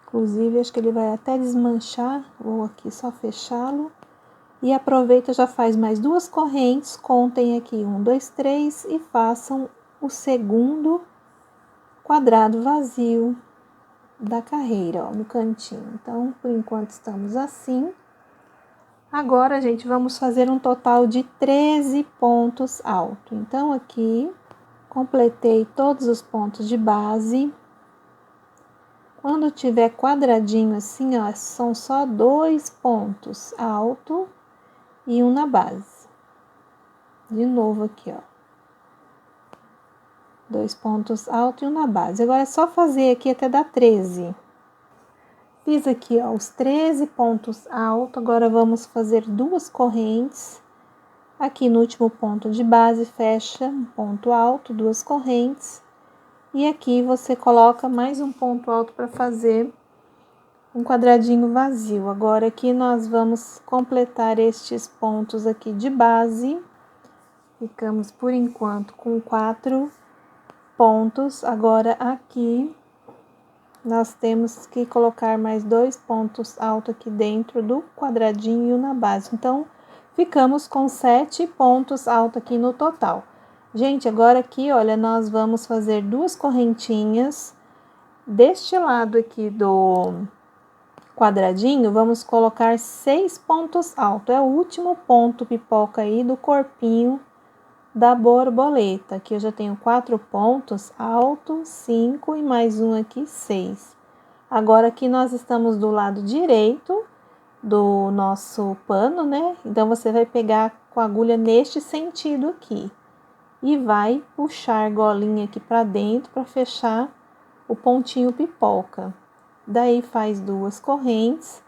Inclusive, acho que ele vai até desmanchar, vou aqui só fechá-lo. E aproveita, já faz mais 2 correntes, contem aqui 1, 2, 3 e façam o segundo quadrado vazio da carreira, ó, no cantinho. Então, por enquanto estamos assim. Agora, gente, vamos fazer um total de 13 pontos altos. Então, aqui, completei todos os pontos de base. Quando tiver quadradinho assim, ó, são só 2 pontos altos e um na base. De novo aqui, ó. 2 pontos altos e um na base. Agora é só fazer aqui até dar 13. Fiz aqui, ó, os 13 pontos altos. Agora vamos fazer 2 correntes. Aqui no último ponto de base, fecha um ponto alto, 2 correntes. E aqui você coloca mais um ponto alto para fazer um quadradinho vazio. Agora aqui nós vamos completar estes pontos aqui de base. Ficamos por enquanto com 4 pontos. Agora aqui nós temos que colocar mais 2 pontos altos aqui dentro do quadradinho na base. Então, ficamos com 7 pontos altos aqui no total. Gente, agora aqui, olha, nós vamos fazer 2 correntinhas. Deste lado aqui do quadradinho, vamos colocar 6 pontos altos. É o último ponto pipoca aí do corpinho da borboleta. Aqui eu já tenho 4 pontos altos, 5 e mais um aqui, 6. Agora aqui nós estamos do lado direito do nosso pano, né? Então, você vai pegar com a agulha neste sentido aqui. E vai puxar a argolinha aqui para dentro para fechar o pontinho pipoca. Daí, faz 2 correntes.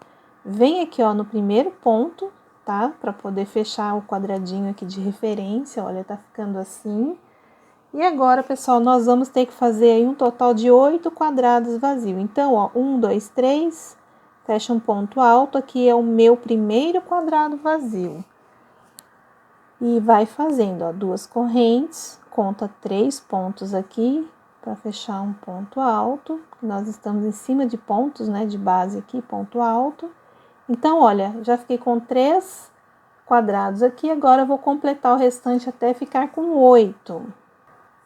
Vem aqui, ó, no primeiro ponto, tá? Para poder fechar o quadradinho aqui de referência, olha, tá ficando assim. E agora, pessoal, nós vamos ter que fazer aí um total de 8 quadrados vazios. Então, ó, 1, 2, 3, fecha um ponto alto, aqui é o meu primeiro quadrado vazio. E vai fazendo, ó, 2 correntes, conta 3 pontos aqui, para fechar um ponto alto. Nós estamos em cima de pontos, né, de base aqui, ponto alto. Então, olha, já fiquei com 3 quadrados aqui, agora eu vou completar o restante até ficar com 8.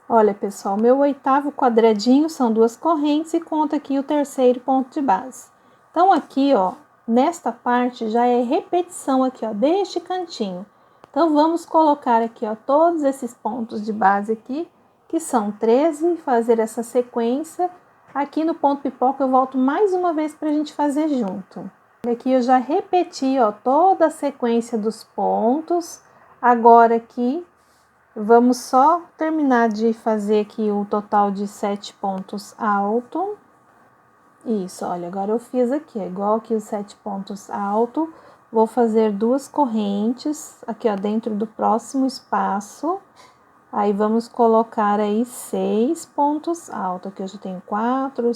Olha, pessoal, meu 8º quadradinho são 2 correntes e conta aqui o terceiro ponto de base. Então, aqui, ó, nesta parte já é repetição aqui, ó, deste cantinho. Então, vamos colocar aqui, ó, todos esses pontos de base aqui, que são 13, e fazer essa sequência. Aqui no ponto pipoca eu volto mais uma vez pra gente fazer junto. Aqui eu já repeti, ó, toda a sequência dos pontos. Agora aqui vamos só terminar de fazer aqui o total de 7 pontos alto. Isso, olha, agora eu fiz aqui, é igual aqui os 7 pontos alto. Vou fazer 2 correntes aqui, ó, dentro do próximo espaço. Aí, vamos colocar aí 6 pontos altos. Aqui eu já tenho 4,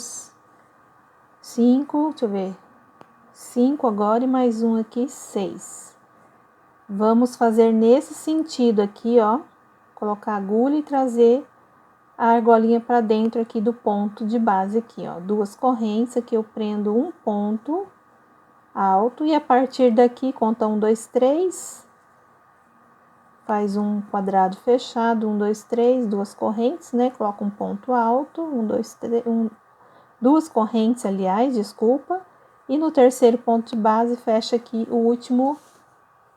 5, deixa eu ver, 5 agora e mais um aqui, 6. Vamos fazer nesse sentido aqui, ó. Colocar a agulha e trazer a argolinha para dentro aqui do ponto de base aqui, ó. 2 correntes, aqui eu prendo um ponto alto e a partir daqui conta 1, 2, 3. Faz um quadrado fechado, 1, 2, 3, 2 correntes, né? Coloca um ponto alto, 1, 2, 3, 2 correntes, aliás, desculpa. E no terceiro ponto de base, fecha aqui o último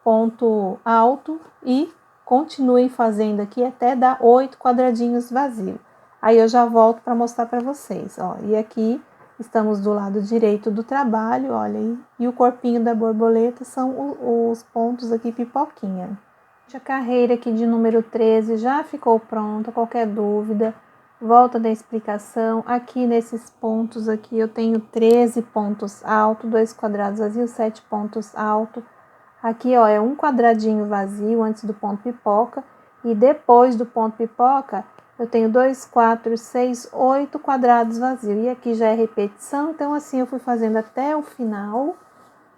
ponto alto e continue fazendo aqui até dar 8 quadradinhos vazios. Aí eu já volto para mostrar para vocês, ó. E aqui estamos do lado direito do trabalho, olha aí. E o corpinho da borboleta são os pontos aqui pipoquinha. A carreira aqui de número 13 já ficou pronta, qualquer dúvida, volta da explicação. Aqui nesses pontos aqui eu tenho 13 pontos altos, 2 quadrados vazios, 7 pontos altos. Aqui, ó, é um quadradinho vazio antes do ponto pipoca. E depois do ponto pipoca, eu tenho 2, 4, 6, 8 quadrados vazios. E aqui já é repetição, então assim eu fui fazendo até o final.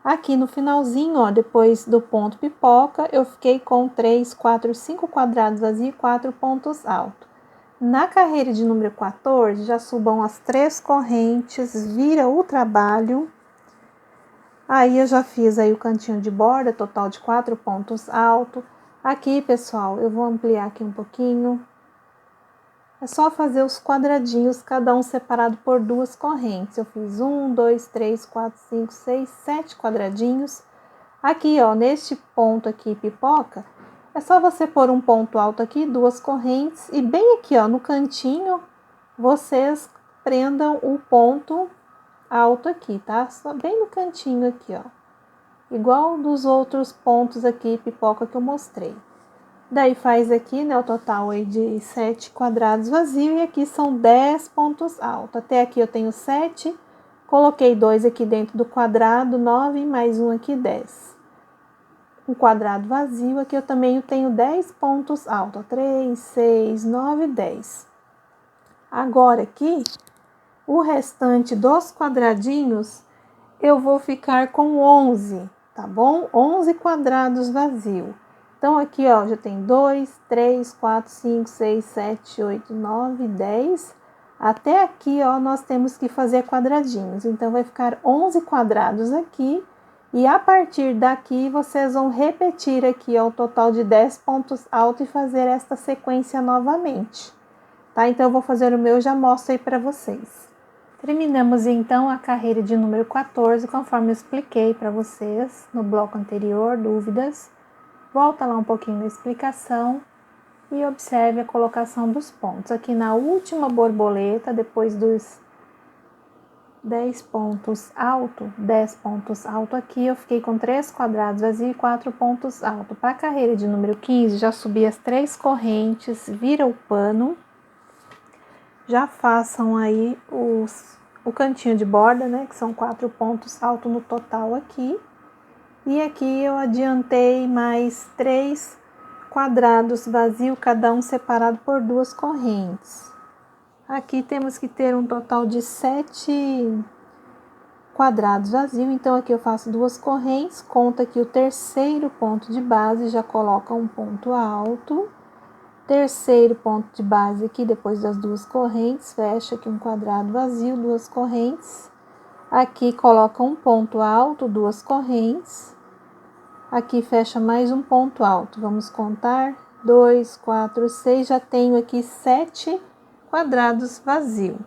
Aqui no finalzinho, ó, depois do ponto pipoca, eu fiquei com 3, 4, 5 quadrados vazios e 4 pontos altos. Na carreira de número 14, já subam as 3 correntes, vira o trabalho. Aí eu já fiz aí o cantinho de borda, total de 4 pontos altos. Aqui, pessoal, eu vou ampliar aqui um pouquinho. É só fazer os quadradinhos, cada um separado por 2 correntes. Eu fiz 1, 2, 3, 4, 5, 6, 7 quadradinhos. Aqui, ó, neste ponto aqui, pipoca, é só você pôr um ponto alto aqui, 2 correntes. E bem aqui, ó, no cantinho, vocês prendam o ponto alto aqui, tá? Só bem no cantinho aqui, ó. Igual dos outros pontos aqui, pipoca que eu mostrei. Daí faz aqui, né, o total aí de 7 quadrados vazios e aqui são 10 pontos altos. Até aqui eu tenho 7, coloquei 2 aqui dentro do quadrado, 9 e mais um aqui, 10. Um quadrado vazio, aqui eu também tenho 10 pontos altos, 3, 6, 9, 10. Agora aqui, o restante dos quadradinhos, eu vou ficar com 11, tá bom? 11 quadrados vazios. Então, aqui, ó, já tem 2, 3, 4, 5, 6, 7, 8, 9, 10. Até aqui, ó, nós temos que fazer quadradinhos. Então, vai ficar 11 quadrados aqui. E a partir daqui, vocês vão repetir aqui, ó, o total de 10 pontos altos e fazer esta sequência novamente. Tá? Então, eu vou fazer o meu e já mostro aí para vocês. Terminamos, então, a carreira de número 14, conforme eu expliquei para vocês no bloco anterior, dúvidas. Volta lá um pouquinho na explicação e observe a colocação dos pontos. Aqui na última borboleta, depois 10 pontos alto aqui, eu fiquei com 3 quadrados vazios e 4 pontos altos. Para a carreira de número 15, já subi as 3 correntes, vira o pano, já façam aí o cantinho de borda, né, que são 4 pontos altos no total aqui. E aqui eu adiantei mais 3 quadrados vazios, cada um separado por 2 correntes. Aqui temos que ter um total de 7 quadrados vazios, então aqui eu faço 2 correntes, conta aqui o terceiro ponto de base, já coloca um ponto alto, terceiro ponto de base aqui, depois das 2 correntes, fecha aqui um quadrado vazio, 2 correntes, aqui coloca um ponto alto, 2 correntes, aqui fecha mais um ponto alto, vamos contar, 2, 4, 6, já tenho aqui 7 quadrados vazios.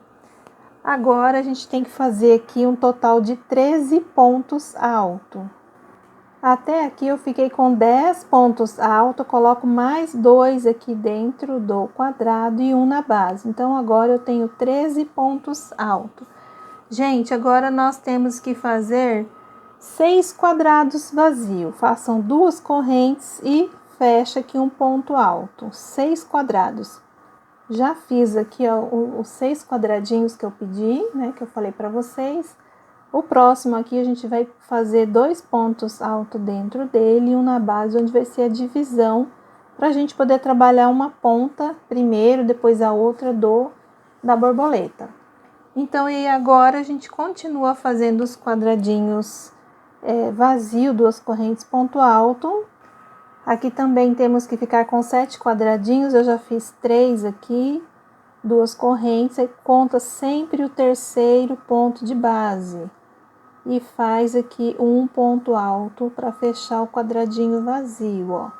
Agora, a gente tem que fazer aqui um total de 13 pontos altos. Até aqui eu fiquei com 10 pontos altos, coloco mais 2 aqui dentro do quadrado e um na base. Então, agora eu tenho 13 pontos altos. Gente, agora nós temos que fazer 6 quadrados vazios. Façam 2 correntes e fecha aqui um ponto alto. 6 quadrados. Já fiz aqui, ó, os 6 quadradinhos que eu pedi, né, que eu falei para vocês. O próximo aqui a gente vai fazer 2 pontos altos dentro dele e um na base, onde vai ser a divisão, para a gente poder trabalhar uma ponta primeiro, depois a outra da borboleta. Então, e agora a gente continua fazendo os quadradinhos vazio, 2 correntes, ponto alto. Aqui também temos que ficar com 7 quadradinhos, eu já fiz 3 aqui, 2 correntes, aí conta sempre o terceiro ponto de base. E faz aqui um ponto alto para fechar o quadradinho vazio, ó.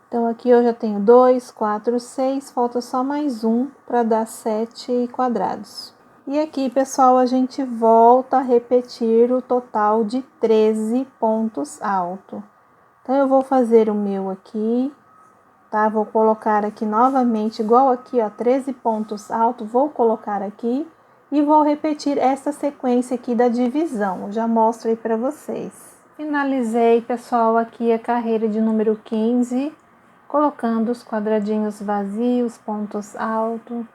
Então, aqui eu já tenho 2, 4, 6, falta só mais um para dar 7 quadrados. E aqui, pessoal, a gente volta a repetir o total de 13 pontos altos. Então, eu vou fazer o meu aqui, tá? Vou colocar aqui novamente, igual aqui, ó, 13 pontos altos, vou colocar aqui e vou repetir essa sequência aqui da divisão. Eu já mostro aí para vocês. Finalizei, pessoal, aqui a carreira de número 15, colocando os quadradinhos vazios, pontos altos.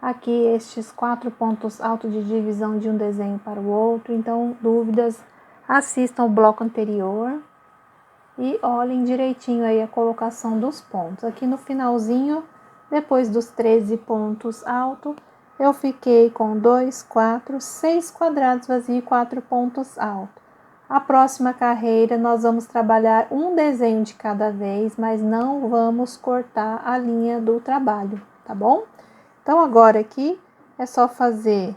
Aqui estes 4 pontos altos de divisão de um desenho para o outro. Então, dúvidas, assistam o bloco anterior. E olhem direitinho aí a colocação dos pontos. Aqui no finalzinho, depois dos 13 pontos altos, eu fiquei com 2, 4, 6 quadrados vazios e 4 pontos altos. A próxima carreira, nós vamos trabalhar um desenho de cada vez, mas não vamos cortar a linha do trabalho, tá bom? Então, agora aqui, é só fazer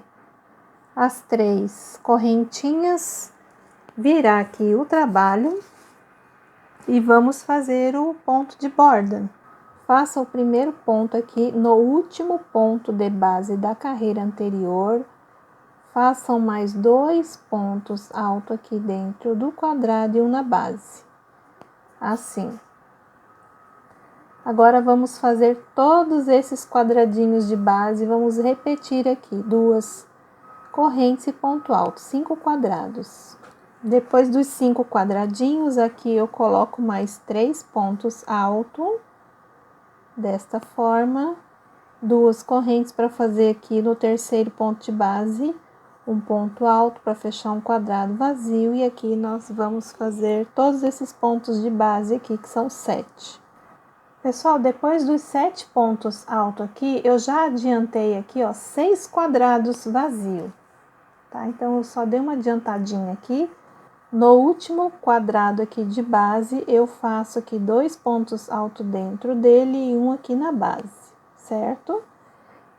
as 3 correntinhas, virar aqui o trabalho. E vamos fazer o ponto de borda. Faça o primeiro ponto aqui no último ponto de base da carreira anterior. Façam mais 2 pontos altos aqui dentro do quadrado e um na base. Assim. Agora, vamos fazer todos esses quadradinhos de base. Vamos repetir aqui 2 correntes e ponto alto, 5 quadrados. Depois dos 5 quadradinhos, aqui eu coloco mais 3 pontos altos, desta forma, 2 correntes para fazer aqui no terceiro ponto de base, um ponto alto para fechar um quadrado vazio, e aqui nós vamos fazer todos esses pontos de base aqui, que são 7. Pessoal, depois dos 7 pontos altos aqui, eu já adiantei aqui, ó, 6 quadrados vazios, tá? Então, eu só dei uma adiantadinha aqui. No último quadrado aqui de base, eu faço aqui 2 pontos altos dentro dele e um aqui na base, certo?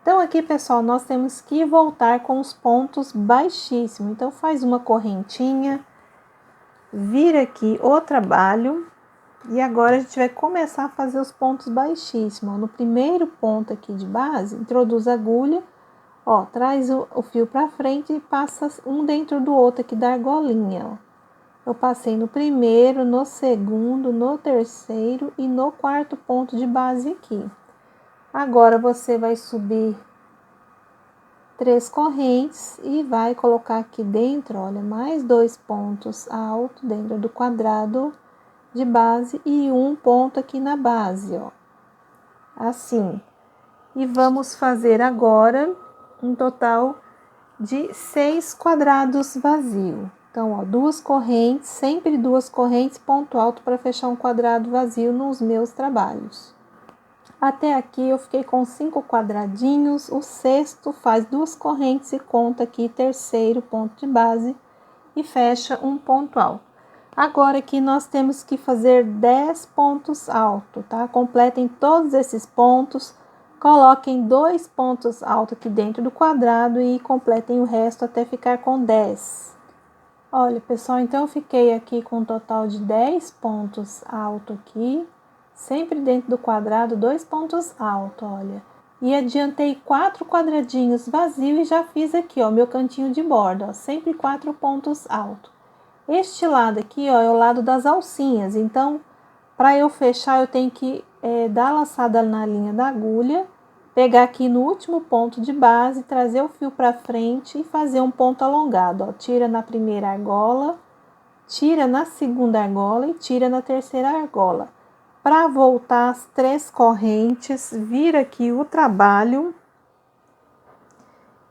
Então, aqui, pessoal, nós temos que voltar com os pontos baixíssimos. Então, faz uma correntinha, vira aqui o trabalho e agora a gente vai começar a fazer os pontos baixíssimos. No primeiro ponto aqui de base, introduz a agulha, ó, traz o fio para frente e passa um dentro do outro aqui da argolinha, ó. Eu passei no primeiro, no segundo, no terceiro e no quarto ponto de base aqui. Agora, você vai subir 3 correntes e vai colocar aqui dentro, olha, mais 2 pontos altos dentro do quadrado de base e um ponto aqui na base, ó, assim. E vamos fazer agora um total de 6 quadrados vazios. Então, ó, 2 correntes, sempre 2 correntes, ponto alto para fechar um quadrado vazio nos meus trabalhos. Até aqui eu fiquei com 5 quadradinhos, o sexto faz 2 correntes e conta aqui terceiro ponto de base e fecha um ponto alto. Agora aqui nós temos que fazer 10 pontos altos, tá? Completem todos esses pontos, coloquem 2 pontos altos aqui dentro do quadrado e completem o resto até ficar com 10. Olha, pessoal, então eu fiquei aqui com um total de 10 pontos altos aqui. Sempre dentro do quadrado, 2 pontos altos, olha. E adiantei 4 quadradinhos vazios e já fiz aqui, ó, meu cantinho de borda, ó, sempre 4 pontos altos. Este lado aqui, ó, é o lado das alcinhas, então, para eu fechar, eu tenho que dar a laçada na linha da agulha, pegar aqui no último ponto de base, trazer o fio para frente e fazer um ponto alongado, ó. Tira na primeira argola, tira na segunda argola e tira na terceira argola. Para voltar as 3 correntes, vira aqui o trabalho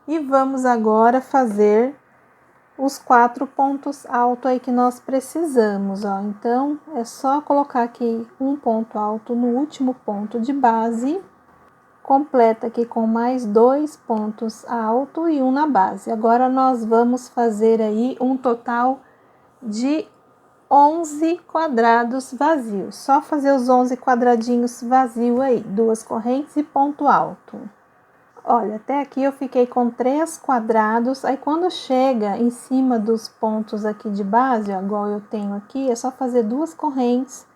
e vamos agora fazer os 4 pontos altos aí que nós precisamos, ó. Então, é só colocar aqui um ponto alto no último ponto de base, completa aqui com mais 2 pontos altos e um na base. Agora, nós vamos fazer aí um total de 11 quadrados vazios, só fazer os 11 quadradinhos vazios aí, 2 correntes e ponto alto. Olha, até aqui eu fiquei com 3 quadrados, aí quando chega em cima dos pontos aqui de base, ó, igual eu tenho aqui, é só fazer 2 correntes,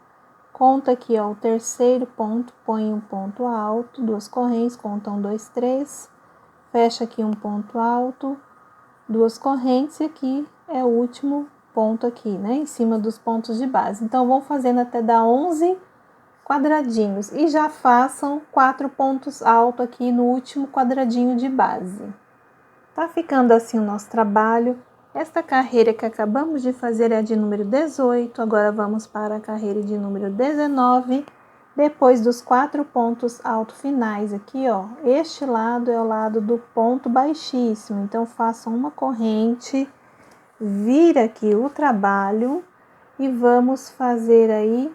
conta aqui, ó, o terceiro ponto, põe um ponto alto, 2 correntes, conta 1, 2, 3, fecha aqui um ponto alto, 2 correntes e aqui é o último ponto aqui, né, em cima dos pontos de base. Então, vão fazendo até dar 11 quadradinhos e já façam 4 pontos altos aqui no último quadradinho de base. Tá ficando assim o nosso trabalho. Esta carreira que acabamos de fazer é a de número 18, agora vamos para a carreira de número 19. Depois dos 4 pontos altos finais aqui, ó, este lado é o lado do ponto baixíssimo, então façam uma corrente, vira aqui o trabalho e vamos fazer aí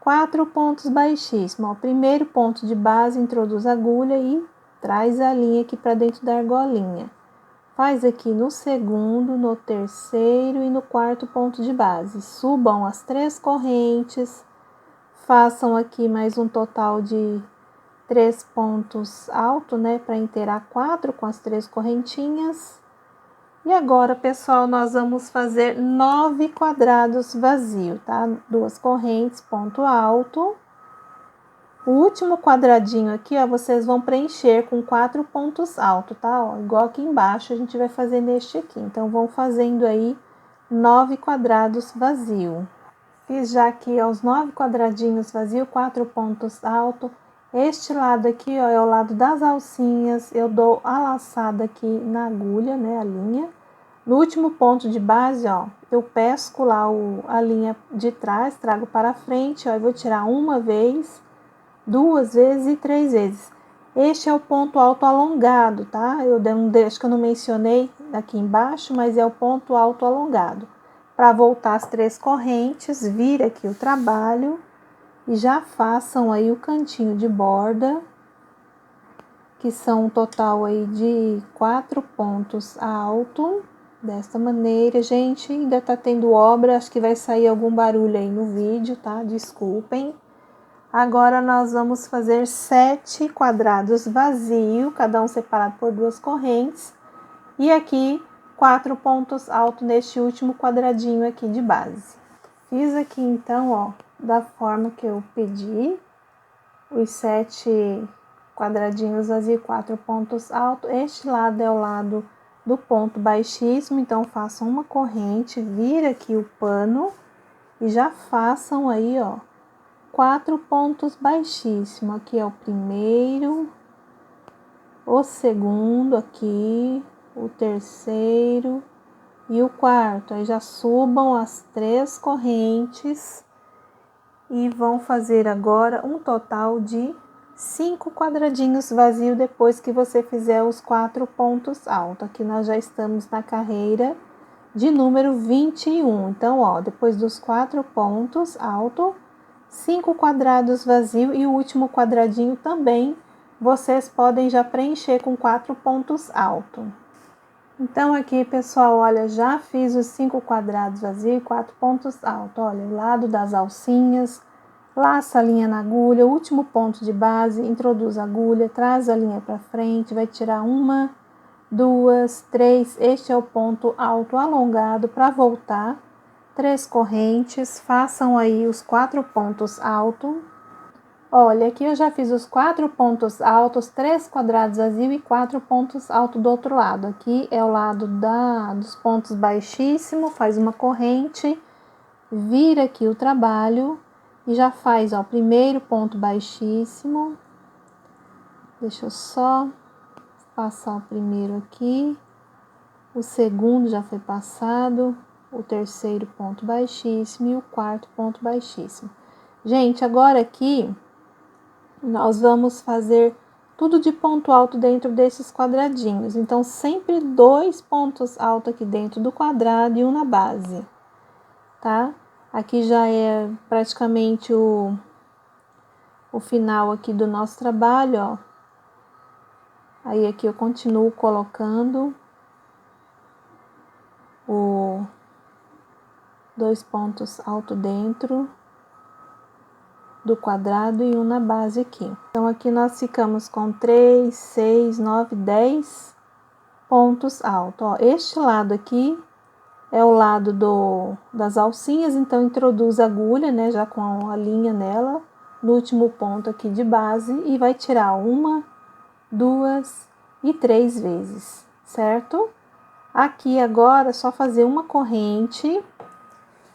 4 pontos baixíssimos. Ó, primeiro ponto de base, introduz a agulha e traz a linha aqui para dentro da argolinha. Faz aqui no segundo, no terceiro e no quarto ponto de base. Subam as 3 correntes, façam aqui mais um total de 3 pontos altos, né, para inteirar 4 com as 3 correntinhas. E agora, pessoal, nós vamos fazer 9 quadrados vazios, tá? 2 correntes, ponto alto. O último quadradinho aqui, ó, vocês vão preencher com 4 pontos altos, tá? Ó, igual aqui embaixo, a gente vai fazer neste aqui. Então, vão fazendo aí 9 quadrados vazios. Fiz já aqui, ó, os 9 quadradinhos vazios, 4 pontos altos. Este lado aqui, ó, é o lado das alcinhas. Eu dou a laçada aqui na agulha, né, a linha. No último ponto de base, ó, eu pesco lá a linha de trás, trago para frente, ó, e vou tirar uma vez, 2 vezes e 3 vezes. Este é o ponto alto alongado, tá? Acho que eu não mencionei aqui embaixo, mas é o ponto alto alongado. Para voltar as 3 correntes, vira aqui o trabalho e já façam aí o cantinho de borda, que são um total aí de 4 pontos altos. Desta maneira, gente, ainda tá tendo obra, acho que vai sair algum barulho aí no vídeo, tá? Desculpem. Agora, nós vamos fazer 7 quadrados vazios, cada um separado por 2 correntes. E aqui, 4 pontos altos neste último quadradinho aqui de base. Fiz aqui, então, ó, da forma que eu pedi, os 7 quadradinhos vazios, 4 pontos altos. Este lado é o lado do ponto baixíssimo, então façam uma corrente, vira aqui o pano e já façam aí, ó, 4 pontos baixíssimos. Aqui é o primeiro, o segundo aqui, o terceiro e o quarto. Aí já subam as 3 correntes e vão fazer agora um total de 5 quadradinhos vazios depois que você fizer os 4 pontos altos. Aqui nós já estamos na carreira de número 21. Então, ó, depois dos 4 pontos altos, 5 quadrados vazios e o último quadradinho também vocês podem já preencher com 4 pontos altos. Então, aqui, pessoal, olha, já fiz os 5 quadrados vazios e 4 pontos altos. Olha, o lado das alcinhas, laça a linha na agulha, o último ponto de base, introduz a agulha, traz a linha para frente, vai tirar 1, 2, 3, este é o ponto alto alongado para voltar, 3 correntes, façam aí os 4 pontos altos. Olha, aqui eu já fiz os 4 pontos altos, 3 quadrados vazios e 4 pontos altos do outro lado. Aqui é o lado dos pontos baixíssimos, faz uma corrente, vira aqui o trabalho e já faz, ó, primeiro ponto baixíssimo. Deixa eu só passar o primeiro aqui, o segundo já foi passado, o terceiro ponto baixíssimo e o quarto ponto baixíssimo. Gente, agora aqui nós vamos fazer tudo de ponto alto dentro desses quadradinhos. Então, sempre 2 pontos altos aqui dentro do quadrado e um na base, tá? Aqui já é praticamente o final aqui do nosso trabalho, ó. Aí aqui eu continuo colocando 2 pontos altos dentro do quadrado e um na base aqui. Então, aqui nós ficamos com 3, 6, 9, 10 pontos altos. Ó, este lado aqui é o lado das alcinhas, então introduz a agulha, né, já com a linha nela, no último ponto aqui de base e vai tirar 1, 2 e 3 vezes, certo? Aqui agora é só fazer uma corrente,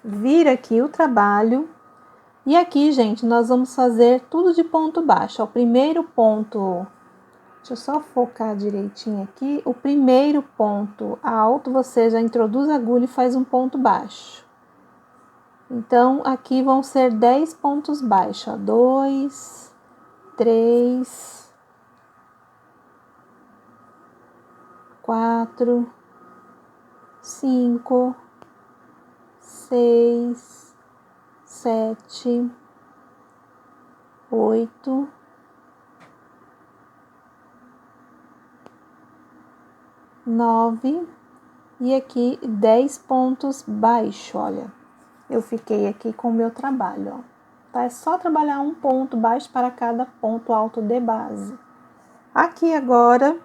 vira aqui o trabalho. E aqui, gente, nós vamos fazer tudo de ponto baixo. O primeiro ponto, deixa eu só focar direitinho aqui. O primeiro ponto alto, você já introduz a agulha e faz um ponto baixo. Então, aqui vão ser 10 pontos baixos, ó. 2, 3, 4, 5, 6, 7, 8, 9 e aqui 10 pontos baixos, olha. Eu fiquei aqui com o meu trabalho, ó. Tá? É só trabalhar um ponto baixo para cada ponto alto de base. Aqui agora,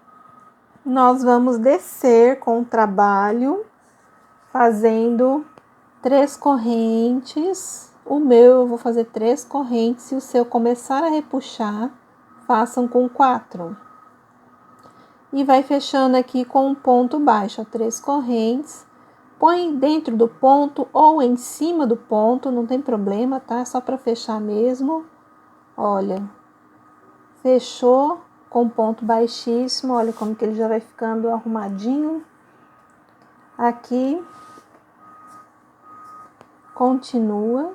nós vamos descer com o trabalho, fazendo 3 correntes. O meu eu vou fazer 3 correntes, se o seu começar a repuxar, façam com 4. E vai fechando aqui com um ponto baixo, ó, 3 correntes. Põe dentro do ponto ou em cima do ponto, não tem problema, tá? É só para fechar mesmo. Olha, fechou com ponto baixíssimo, olha como que ele já vai ficando arrumadinho. Aqui, continua.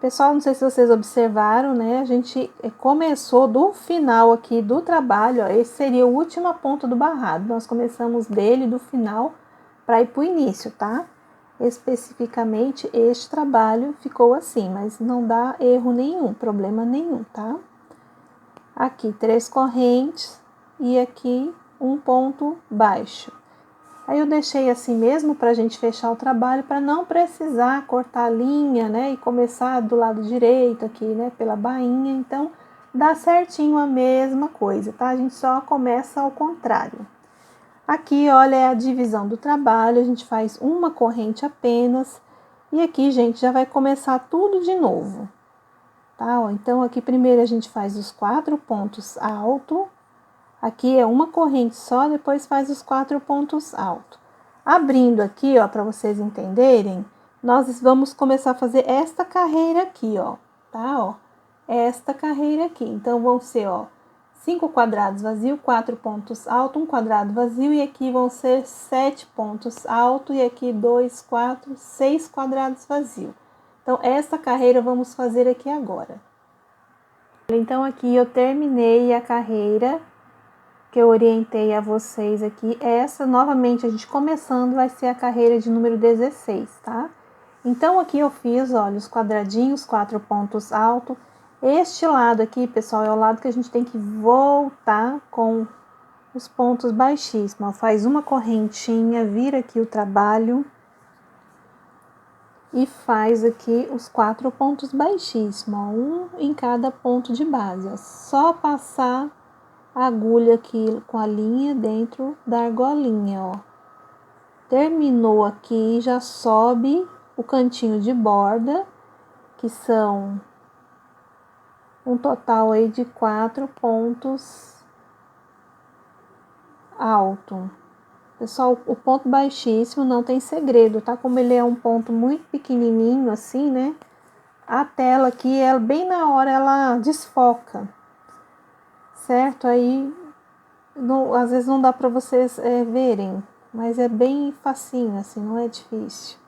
Pessoal, não sei se vocês observaram, né? A gente começou do final aqui do trabalho, ó, esse seria o último ponto do barrado. Nós começamos dele, do final, para ir para o início, tá? Especificamente, este trabalho ficou assim, mas não dá erro nenhum, problema nenhum, tá? Aqui, 3 correntes e aqui um ponto baixo. Aí eu deixei assim mesmo para a gente fechar o trabalho, para não precisar cortar a linha, né? E começar do lado direito aqui, né? Pela bainha, então dá certinho a mesma coisa, tá? A gente só começa ao contrário. Aqui, olha, é a divisão do trabalho, a gente faz uma corrente apenas. E aqui, gente, já vai começar tudo de novo, tá? Ó, então, aqui primeiro a gente faz os 4 pontos altos. Aqui é uma corrente só, depois faz os 4 pontos altos. Abrindo aqui, ó, para vocês entenderem, nós vamos começar a fazer esta carreira aqui, ó, tá? Ó, esta carreira aqui. Então, vão ser, ó, 5 quadrados vazio, 4 pontos altos, 1 quadrado vazio, e aqui vão ser 7 pontos altos, e aqui 2, 4, 6 quadrados vazio. Então, essa carreira vamos fazer aqui agora. Então, aqui eu terminei a carreira que eu orientei a vocês aqui. Essa, novamente, a gente começando, vai ser a carreira de número 16, tá? Então, aqui eu fiz, olha, os quadradinhos, 4 pontos altos. Este lado aqui, pessoal, é o lado que a gente tem que voltar com os pontos baixíssimos. Ó, faz uma correntinha, vira aqui o trabalho e faz aqui os 4 pontos baixíssimos, ó, um em cada ponto de base. Ó. Só passar a agulha aqui com a linha dentro da argolinha, ó. Terminou aqui, já sobe o cantinho de borda, que são um total aí de 4 pontos alto. Pessoal, o ponto baixíssimo não tem segredo, tá? Como ele é um ponto muito pequenininho assim, né? A tela aqui, ela, bem na hora, ela desfoca, certo? Aí, não, às vezes não dá para vocês verem, mas é bem facinho, assim, não é difícil.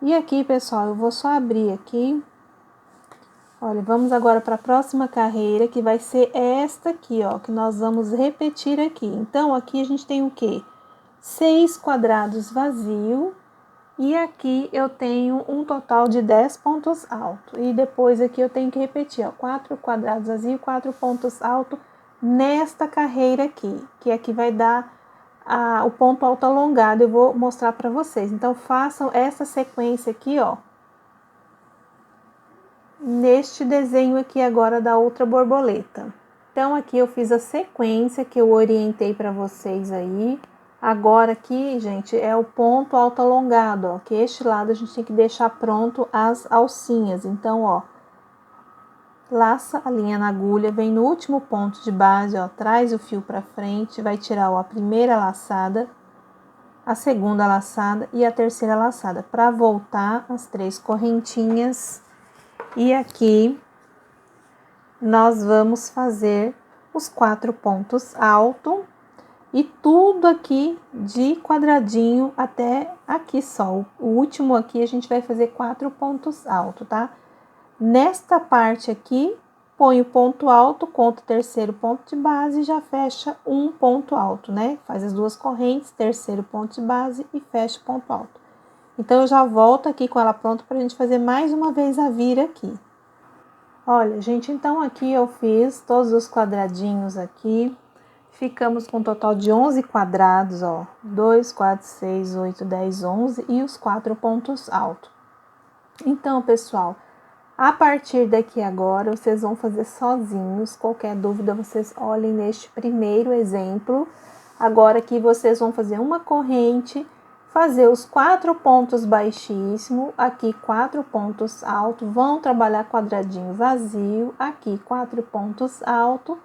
E aqui, pessoal, eu vou só abrir aqui. Olha, vamos agora para a próxima carreira, que vai ser esta aqui, ó, que nós vamos repetir aqui. Então, aqui a gente tem o quê? 6 quadrados vazio, e aqui eu tenho um total de 10 pontos altos. E depois aqui eu tenho que repetir, ó, 4 quadrados vazio, 4 pontos altos nesta carreira aqui, que aqui vai dar o ponto alto alongado. Eu vou mostrar para vocês. Então, façam essa sequência aqui, ó, neste desenho aqui agora da outra borboleta. Então, aqui eu fiz a sequência que eu orientei para vocês aí. Agora aqui, gente, é o ponto alto alongado, ó, que este lado a gente tem que deixar pronto as alcinhas. Então, ó, laça a linha na agulha, vem no último ponto de base, ó, traz o fio para frente, vai tirar, ó, a primeira laçada, a segunda laçada e a terceira laçada, para voltar as 3 correntinhas. E aqui nós vamos fazer os 4 pontos altos e tudo aqui de quadradinho até aqui só. O último aqui a gente vai fazer 4 pontos altos, tá? Nesta parte aqui, põe o ponto alto, conta o terceiro ponto de base e já fecha um ponto alto, né? Faz as 2 correntes, terceiro ponto de base e fecha o ponto alto. Então, eu já volto aqui com ela pronta pra gente fazer mais uma vez a vira aqui. Olha, gente, então aqui eu fiz todos os quadradinhos aqui. Ficamos com um total de 11 quadrados, ó. 2, 4, 6, 8, 10, 11 e os 4 pontos altos. Então, pessoal, a partir daqui agora, vocês vão fazer sozinhos. Qualquer dúvida, vocês olhem neste primeiro exemplo. Agora aqui vocês vão fazer uma corrente, fazer os 4 pontos baixíssimos, aqui 4 pontos altos, vão trabalhar quadradinho vazio, aqui 4 pontos altos.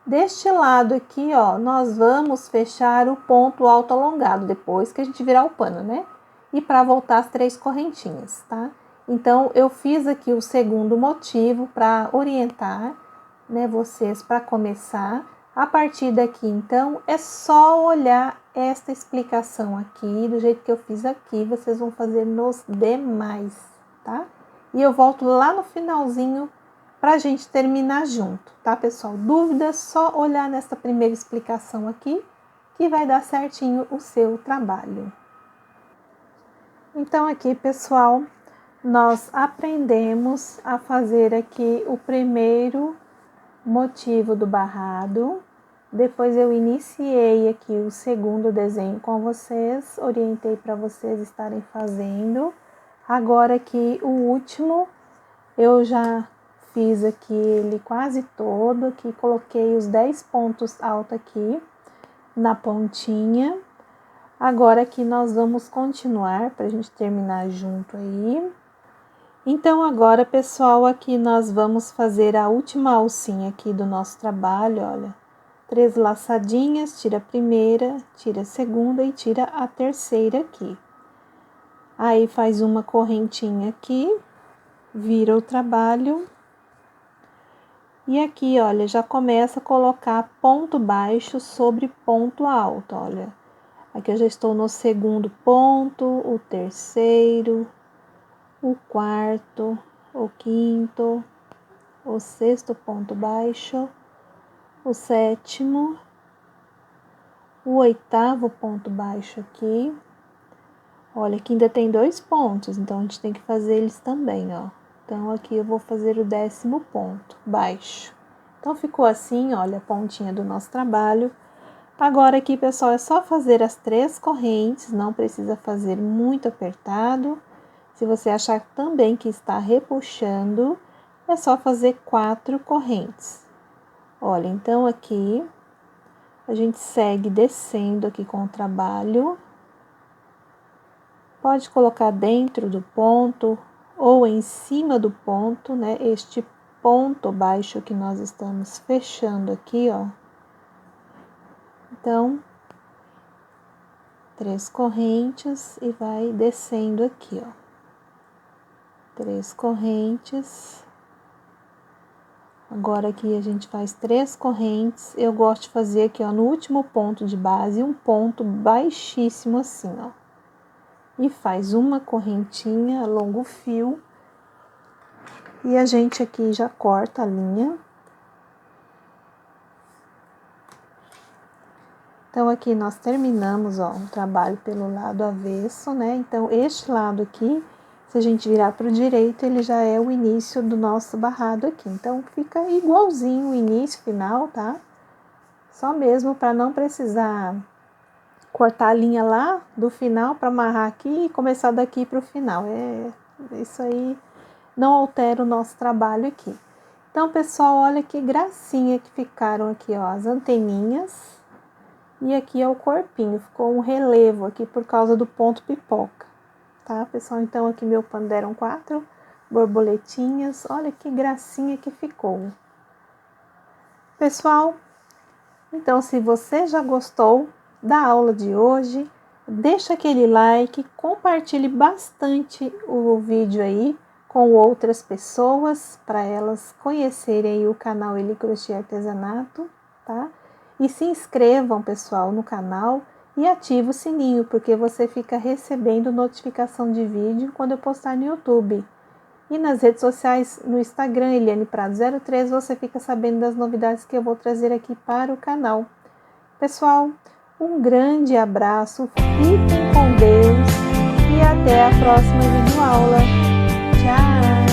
Deste lado aqui, ó, nós vamos fechar o ponto alto alongado, depois que a gente virar o pano, né? E para voltar as 3 correntinhas, tá? Então, eu fiz aqui o segundo motivo para orientar, né, vocês para começar. A partir daqui, então, é só olhar esta explicação aqui, do jeito que eu fiz aqui, vocês vão fazer nos demais, tá? E eu volto lá no finalzinho pra gente terminar junto, tá, pessoal? Dúvidas, só olhar nessa primeira explicação aqui, que vai dar certinho o seu trabalho. Então, aqui, pessoal, nós aprendemos a fazer aqui o primeiro motivo do barrado. Depois eu iniciei aqui o segundo desenho com vocês, orientei para vocês estarem fazendo. Agora aqui o último, eu já fiz aqui ele quase todo, aqui coloquei os 10 pontos altos aqui na pontinha. Agora aqui nós vamos continuar para a gente terminar junto aí. Então, agora, pessoal, aqui nós vamos fazer a última alcinha aqui do nosso trabalho, olha. 3 laçadinhas, tira a primeira, tira a segunda e tira a terceira aqui. Aí, faz uma correntinha aqui, vira o trabalho. E aqui, olha, já começa a colocar ponto baixo sobre ponto alto, olha. Aqui eu já estou no segundo ponto, o terceiro, o quarto, o quinto, o sexto ponto baixo, o sétimo, o oitavo ponto baixo aqui. Olha, aqui ainda tem 2 pontos, então a gente tem que fazer eles também, ó. Então, aqui eu vou fazer o 10º ponto baixo. Então, ficou assim, olha, a pontinha do nosso trabalho. Agora aqui, pessoal, é só fazer as 3 correntes, não precisa fazer muito apertado. Se você achar também que está repuxando, é só fazer 4 correntes. Olha, então aqui, a gente segue descendo aqui com o trabalho. Pode colocar dentro do ponto ou em cima do ponto, né? Este ponto baixo que nós estamos fechando aqui, ó. Então, 3 correntes e vai descendo aqui, ó. 3 correntes. Agora aqui a gente faz 3 correntes. Eu gosto de fazer aqui, ó, no último ponto de base, um ponto baixíssimo assim, ó. E faz uma correntinha, alonga o fio. E a gente aqui já corta a linha. Então, aqui nós terminamos, ó, o trabalho pelo lado avesso, né? Então, este lado aqui, se a gente virar para o direito, ele já é o início do nosso barrado aqui. Então, fica igualzinho o início, final, tá? Só mesmo para não precisar cortar a linha lá do final para amarrar aqui e começar daqui para o final. Isso aí não altera o nosso trabalho aqui. Então, pessoal, olha que gracinha que ficaram aqui, ó, as anteninhas. E aqui é o corpinho, ficou um relevo aqui por causa do ponto pipoca, tá, pessoal? Então, aqui meu pano deram 4 borboletinhas, olha que gracinha que ficou. Pessoal, então, se você já gostou da aula de hoje, deixa aquele like, compartilhe bastante o vídeo aí com outras pessoas, para elas conhecerem o canal Eli Crochê Artesanato, tá? E se inscrevam, pessoal, no canal e ative o sininho, porque você fica recebendo notificação de vídeo quando eu postar no YouTube. E nas redes sociais, no Instagram, Eliane Prado 03, você fica sabendo das novidades que eu vou trazer aqui para o canal. Pessoal, um grande abraço, fiquem com Deus e até a próxima videoaula. Tchau!